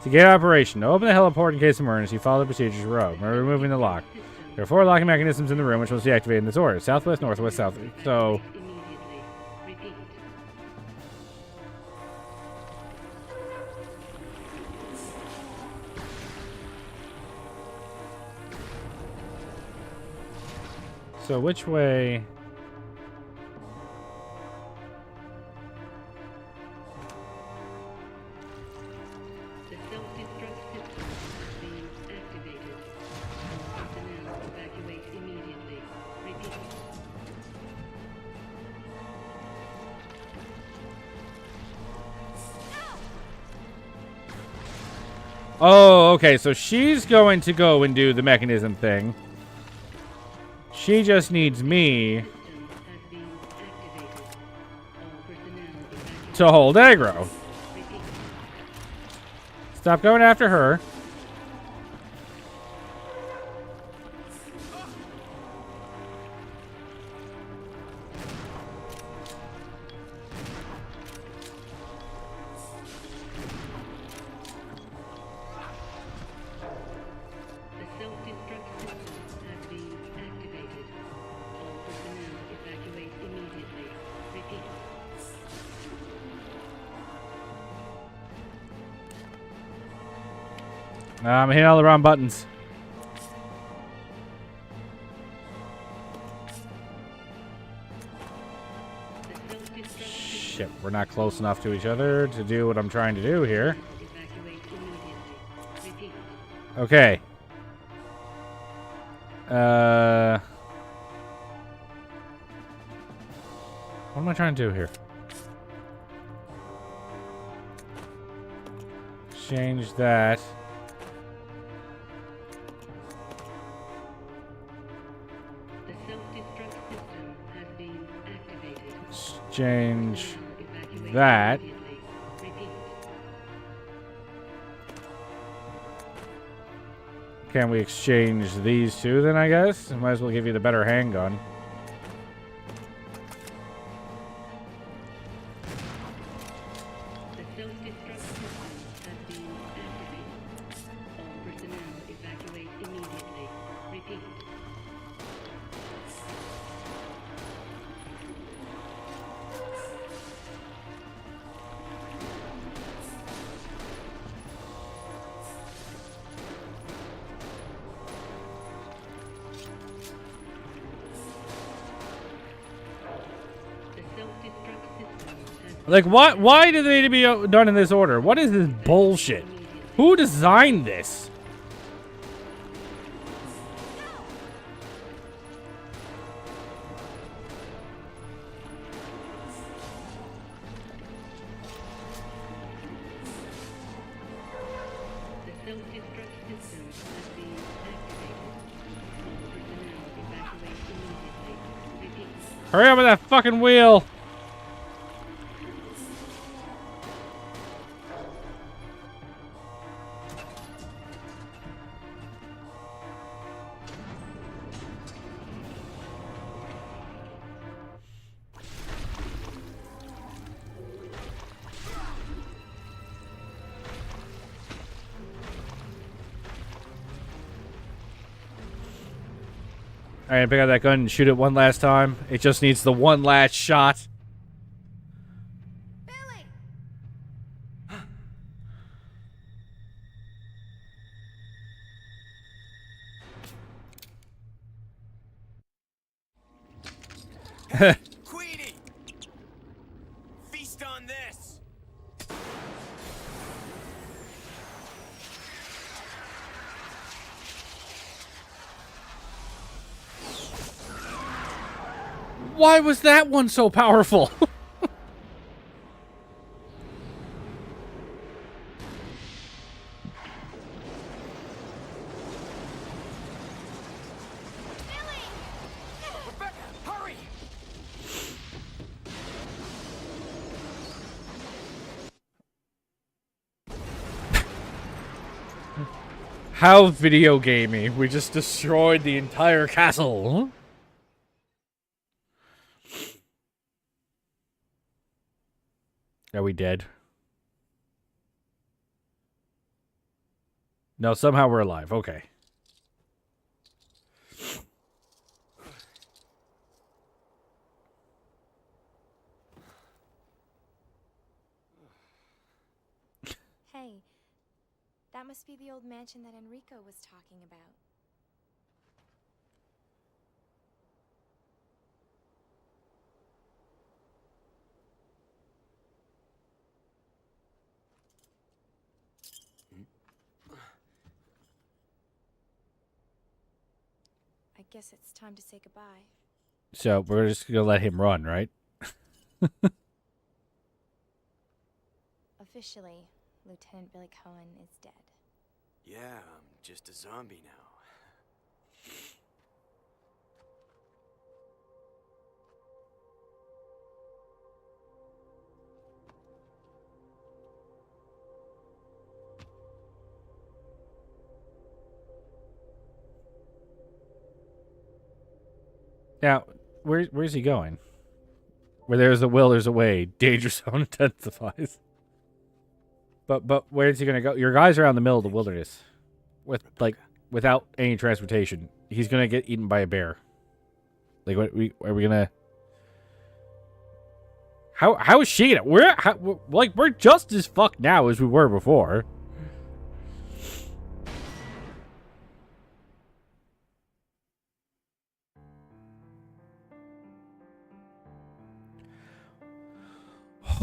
To get operation, open the heliport in case of emergency. Follow the procedures row. Remember removing the lock. There are 4 locking mechanisms in the room, which must be activated in this order: southwest, northwest, south. So, Immediately. Repeat. which way? The self-destruct system has been activated. All personnel evacuate immediately. Repeat. Oh, okay. So she's going to go and do the mechanism thing. She just needs me System has been activated. All personnel evacuate. to hold aggro. Repeat. Stop going after her. The self-destruct system has been activated. All personnel evacuate immediately. Repeat. I'm hitting all the wrong buttons. The self-destruct Shit, we're not close enough to each other to do what I'm trying to do here. evacuate immediately. Repeat. Okay. What am I trying to do here? Change that. The self-destruct system has been activated. Change Evacuate that. immediately. Repeat. Can we exchange these two then, I guess? I might as well give you the better handgun. The self-destruct system has been activated. All personnel evacuate immediately. Like, what? Why do they need to be done in this order? What is this bullshit? Who designed this? The self-destruct system has been activated. All personnel evacuate immediately. Repeat. Hurry up with that fucking wheel! Alright, pick out that gun and shoot it one last time. It just needs the one last shot. Billy! Queenie! Feast on this! Why was that one so powerful? Rebecca, hurry! How video gamey. We just destroyed the entire castle. Are we dead? No, somehow we're alive. Okay. Hey, that must be the old mansion that Enrico was talking about. I guess it's time to say goodbye. So we're just gonna let him run, right? Officially, Lieutenant Billy Cohen is dead. Yeah, I'm just a zombie now. Now, where's he going? Where there's a will, there's a way. Danger zone intensifies. But where's he gonna go? Your guys are out in the middle of the wilderness, without any transportation. He's gonna get eaten by a bear. Like, what are we gonna? How is she gonna? We're just as fucked now as we were before.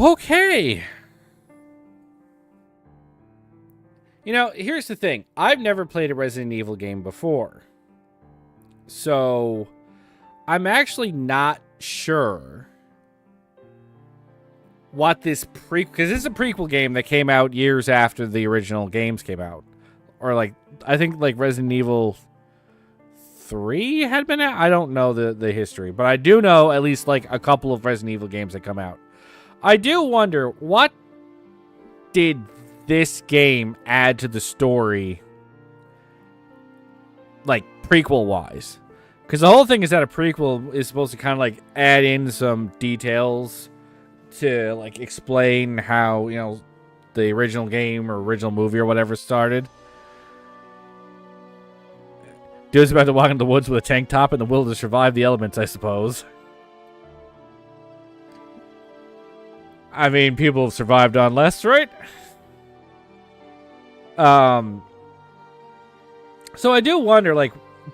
Okay. You know, here's the thing. I've never played a Resident Evil game before. So, I'm actually not sure what this because this is a prequel game that came out years after the original games came out. Or I think Resident Evil 3 had been out. I don't know the history, but I do know at least a couple of Resident Evil games that come out. I do wonder, what did this game add to the story, prequel-wise? Because the whole thing is that a prequel is supposed to kind of, add in some details to, explain how, the original game or original movie or whatever started. Dude's about to walk into the woods with a tank top and the will to survive the elements, I suppose. I mean, people have survived on less, right? So I do wonder,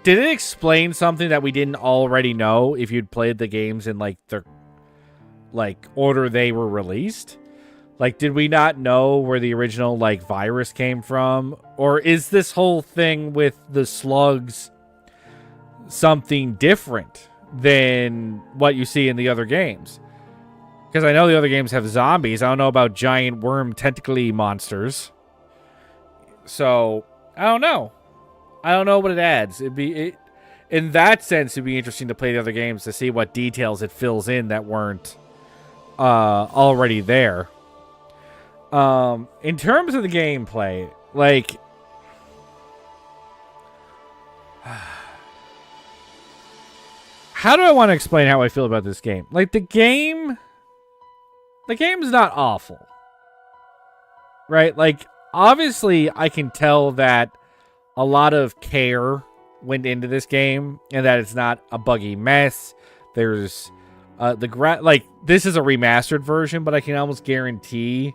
did it explain something that we didn't already know if you'd played the games in, like order they were released? Like, did we not know where the original like virus came from? Or is this whole thing with the slugs something different than what you see in the other games? Because I know the other games have zombies. I don't know about giant worm tentacly monsters. So, I don't know. I don't know what it adds. In that sense, it'd be interesting to play the other games to see what details it fills in that weren't already there. In terms of the gameplay, like, how do I want to explain how I feel about this game? Like, the game's not awful, right? Like, obviously, I can tell that a lot of care went into this game and that it's not a buggy mess. There's like, this is a remastered version, but I can almost guarantee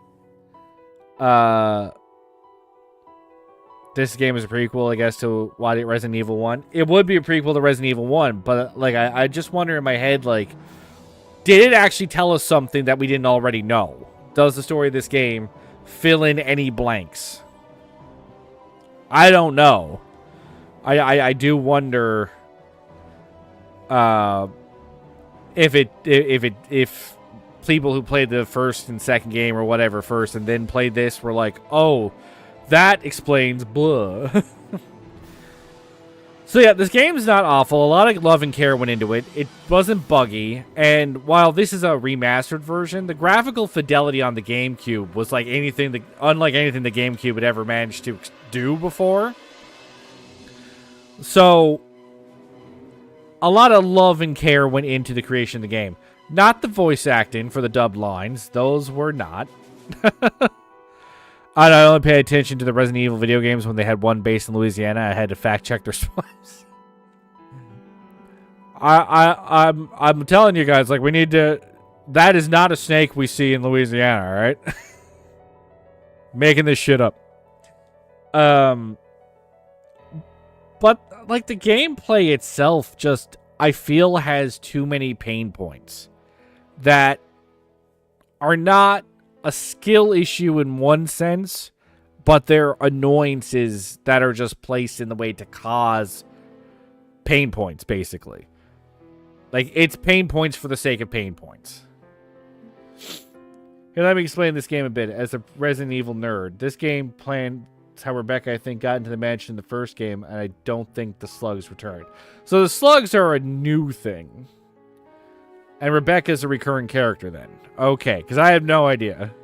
this game is a prequel, I guess, to Resident Evil 1. It would be a prequel to Resident Evil 1, but like I just wonder in my head, like, did it actually tell us something that we didn't already know? Does the story of this game fill in any blanks? I don't know. I do wonder if people who played the first and second game or whatever first and then played this were like, oh, that explains blah. So yeah, this game's not awful. A lot of love and care went into it. It wasn't buggy, and while this is a remastered version, the graphical fidelity on the GameCube was like unlike anything the GameCube had ever managed to do before. So a lot of love and care went into the creation of the game. Not the voice acting for the dubbed lines. Those were not. I only pay attention to the Resident Evil video games when they had one based in Louisiana. I had to fact check their swipes. I'm telling you guys, like, we need to. That is not a snake we see in Louisiana, all right? Making this shit up. But like, the gameplay itself just, I feel, has too many pain points that are not a skill issue in one sense, but they're annoyances that are just placed in the way to cause pain points, basically. Like, it's pain points for the sake of pain points. Here, let me explain this game a bit. As a Resident Evil nerd, this game plans how Rebecca, I think, got into the mansion in the first game, and I don't think the slugs returned. So the slugs are a new thing. And Rebecca's a recurring character then. Okay, because I have no idea.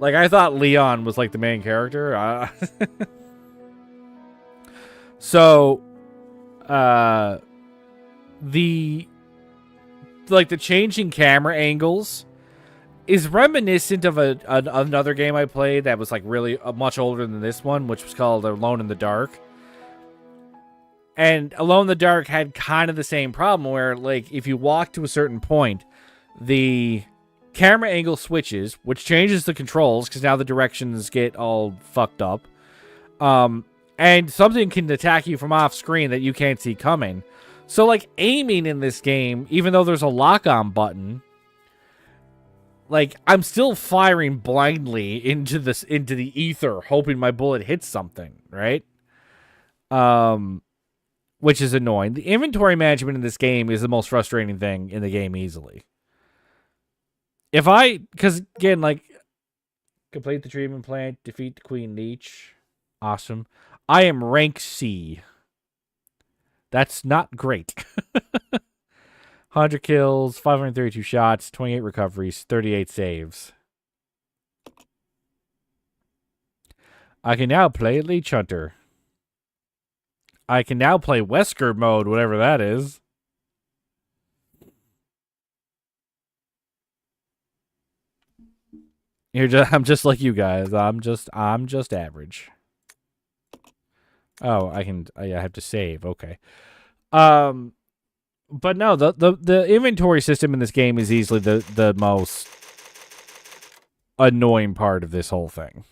Like, I thought Leon was, like, the main character. So, the changing camera angles is reminiscent of another game I played that was, like, really much older than this one, which was called Alone in the Dark. And Alone in the Dark had kind of the same problem where, like, if you walk to a certain point, the camera angle switches, which changes the controls because now the directions get all fucked up. And something can attack you from off screen that you can't see coming. So, like, aiming in this game, even though there's a lock-on button, like, I'm still firing blindly into the ether, hoping my bullet hits something, right? Which is annoying. The inventory management in this game is the most frustrating thing in the game easily. Because, again, like, complete the treatment plant, defeat the Queen Leech. Awesome. I am rank C. That's not great. 100 kills, 532 shots, 28 recoveries, 38 saves. I can now play Leech Hunter. I can now play Wesker mode, whatever that is. I'm just like you guys. I'm just average. Oh, I have to save. Okay. But no, the inventory system in this game is easily the most annoying part of this whole thing.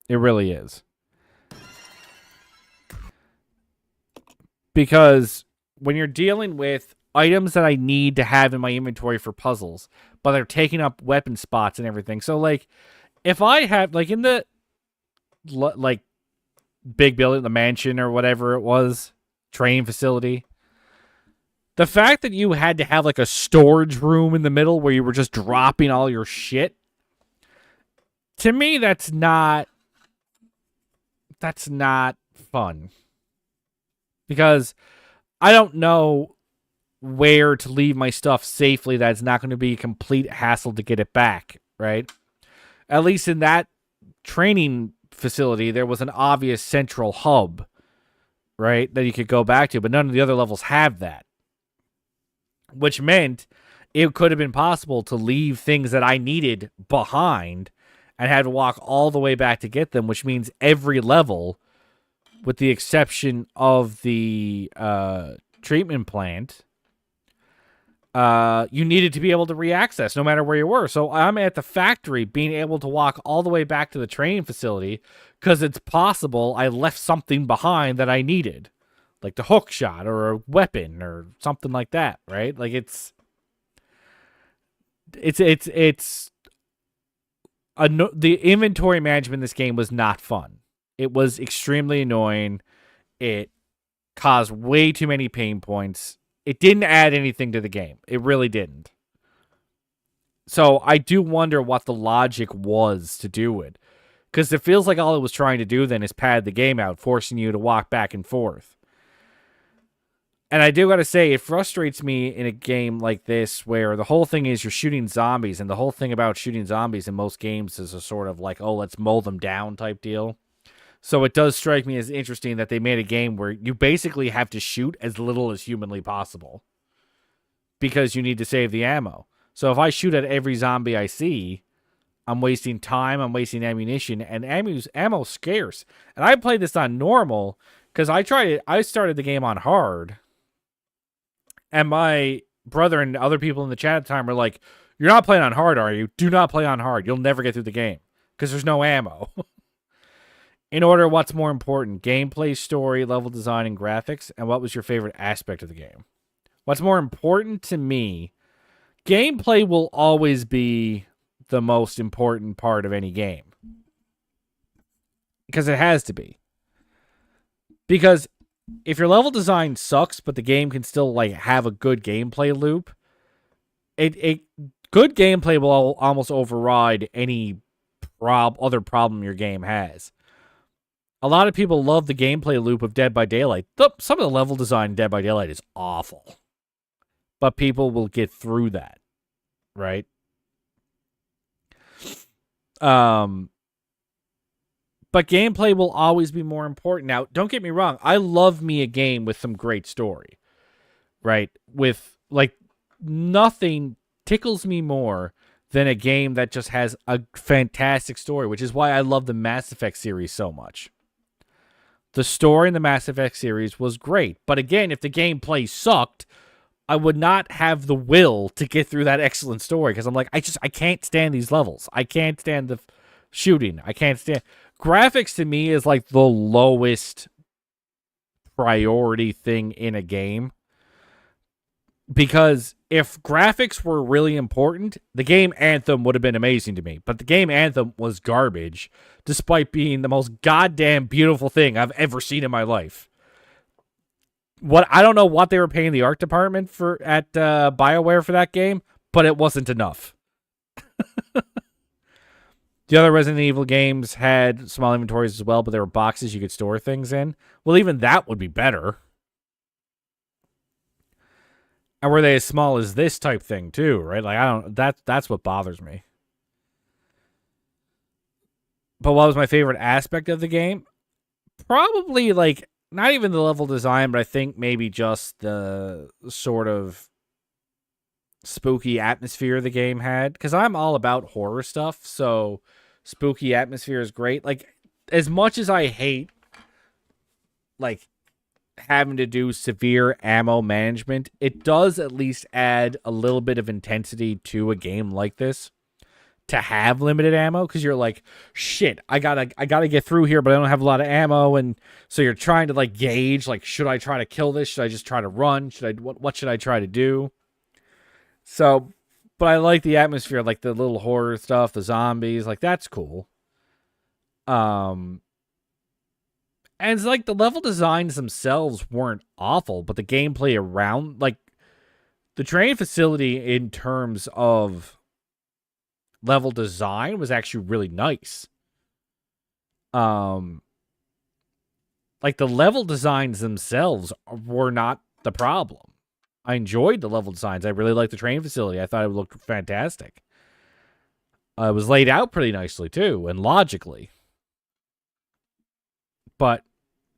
It really is. Because when you're dealing with items that I need to have in my inventory for puzzles, but they're taking up weapon spots and everything. So, like, if I have, like, in the, like, big building, the mansion or whatever it was, training facility, the fact that you had to have, like, a storage room in the middle where you were just dropping all your shit, to me, that's not fun. Because I don't know where to leave my stuff safely that's not going to be a complete hassle to get it back, right? At least in that training facility, there was an obvious central hub, right, that you could go back to, but none of the other levels have that. Which meant it could have been possible to leave things that I needed behind and had to walk all the way back to get them, which means every level, with the exception of the treatment plant, you needed to be able to reaccess no matter where you were. So I'm at the factory being able to walk all the way back to the training facility because it's possible I left something behind that I needed, like the hook shot or a weapon or something like that, right? Like the inventory management in this game was not fun. It was extremely annoying. It caused way too many pain points. It didn't add anything to the game. It really didn't. So I do wonder what the logic was to do it. Because it feels like all it was trying to do then is pad the game out, forcing you to walk back and forth. And I do got to say, it frustrates me in a game like this where the whole thing is you're shooting zombies, and the whole thing about shooting zombies in most games is a sort of like, oh, let's mow them down type deal. So it does strike me as interesting that they made a game where you basically have to shoot as little as humanly possible because you need to save the ammo. So if I shoot at every zombie I see, I'm wasting time, I'm wasting ammunition, and ammo's scarce. And I played this on normal because I started the game on hard. And my brother and other people in the chat at the time were like, "You're not playing on hard, are you? Do not play on hard. You'll never get through the game because there's no ammo." In order, what's more important? Gameplay, story, level design, and graphics? And what was your favorite aspect of the game? What's more important to me? Gameplay will always be the most important part of any game. Because it has to be. Because if your level design sucks, but the game can still like have a good gameplay loop, it good gameplay will almost override any other problem your game has. A lot of people love the gameplay loop of Dead by Daylight. Some of the level design in Dead by Daylight is awful. But people will get through that, right? But gameplay will always be more important. Now, don't get me wrong. I love me a game with some great story, right? With, like, nothing tickles me more than a game that just has a fantastic story, which is why I love the Mass Effect series so much. The story in the Mass Effect series was great. But again, if the gameplay sucked, I would not have the will to get through that excellent story because I'm like, I can't stand these levels. I can't stand the shooting. I can't stand... Graphics to me is like the lowest priority thing in a game. Because if graphics were really important, the game Anthem would have been amazing to me. But the game Anthem was garbage, despite being the most goddamn beautiful thing I've ever seen in my life. I don't know what they were paying the art department for at BioWare for that game, but it wasn't enough. The other Resident Evil games had small inventories as well, but there were boxes you could store things in. Well, even that would be better. And were they as small as this type thing too, right? Like that's what bothers me. But what was my favorite aspect of the game? Probably like not even the level design, but I think maybe just the sort of spooky atmosphere the game had. Because I'm all about horror stuff, so spooky atmosphere is great. Like, as much as I hate, like, having to do severe ammo management, it does at least add a little bit of intensity to a game like this to have limited ammo because you're like, shit, I gotta get through here, but I don't have a lot of ammo, and so you're trying to like gauge, like, should I try to kill this? Should I just try to run? What should I try to do? So, but I like the atmosphere, like the little horror stuff, the zombies, like that's cool. And it's like the level designs themselves weren't awful, but the gameplay around, like the training facility in terms of level design was actually really nice. Like the level designs themselves were not the problem. I enjoyed the level designs. I really liked the training facility. I thought it looked fantastic. It was laid out pretty nicely too, and logically. But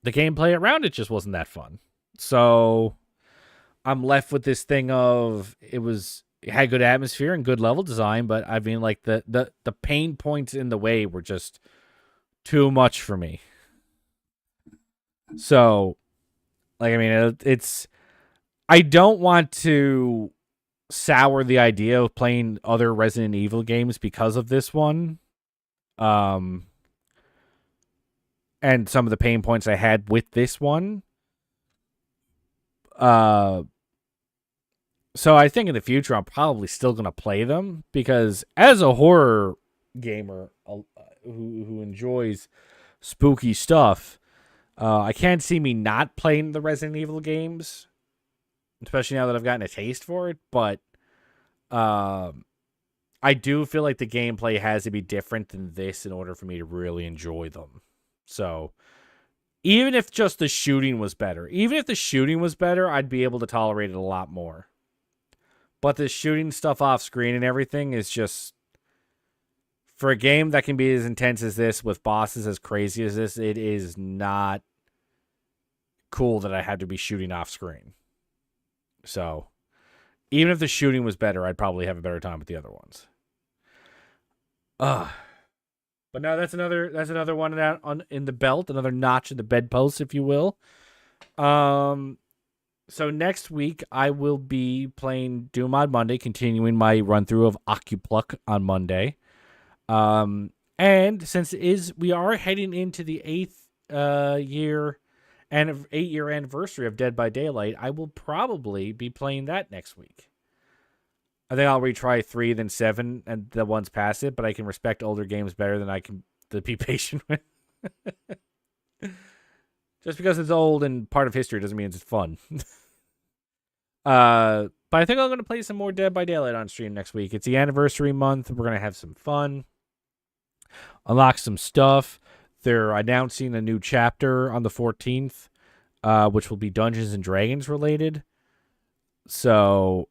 the gameplay around it just wasn't that fun. So I'm left with this thing of it had good atmosphere and good level design, but I mean, like the pain points in the way were just too much for me. So, like, I mean, I don't want to sour the idea of playing other Resident Evil games because of this one. And some of the pain points I had with this one. So I think in the future I'm probably still going to play them because as a horror gamer who enjoys spooky stuff, I can't see me not playing the Resident Evil games, especially now that I've gotten a taste for it. But I do feel like the gameplay has to be different than this in order for me to really enjoy them. So even if just the shooting was better, I'd be able to tolerate it a lot more. But the shooting stuff off screen and everything is just, for a game that can be as intense as this with bosses as crazy as this, it is not cool that I had to be shooting off screen. So even if the shooting was better, I'd probably have a better time with the other ones. But no, that's another one in the belt, another notch in the bedpost, if you will. So next week, I will be playing Doom on Monday, continuing my run-through of Occupluck on Monday. And since we are heading into the 8-year anniversary of Dead by Daylight, I will probably be playing that next week. I think I'll retry 3, then 7, and the ones past it, but I can respect older games better than I can to be patient with. Just because it's old and part of history doesn't mean it's fun. But I think I'm going to play some more Dead by Daylight on stream next week. It's the anniversary month. We're going to have some fun. Unlock some stuff. They're announcing a new chapter on the 14th, which will be Dungeons and Dragons related. So,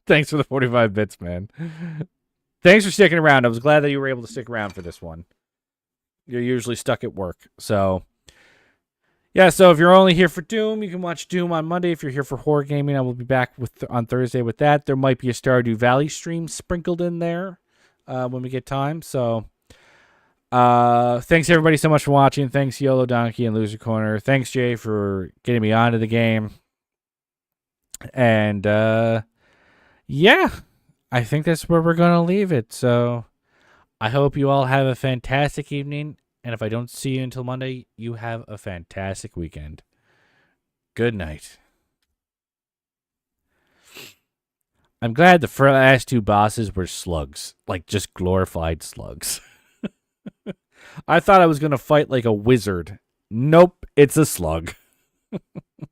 thanks for the 45 bits, man. Thanks for sticking around. I was glad that you were able to stick around for this one. You're usually stuck at work. So, yeah, so if you're only here for Doom, you can watch Doom on Monday. If you're here for horror gaming, I will be back on Thursday with that. There might be a Stardew Valley stream sprinkled in there when we get time. So, thanks everybody so much for watching. Thanks YOLO Donkey and Loser Corner. Thanks Jay for getting me onto the game. And yeah, I think that's where we're gonna leave it. So I hope you all have a fantastic evening. And if I don't see you until Monday, you have a fantastic weekend. Good night. I'm glad the last 2 bosses were slugs. Like, just glorified slugs. I thought I was going to fight like a wizard. Nope, it's a slug.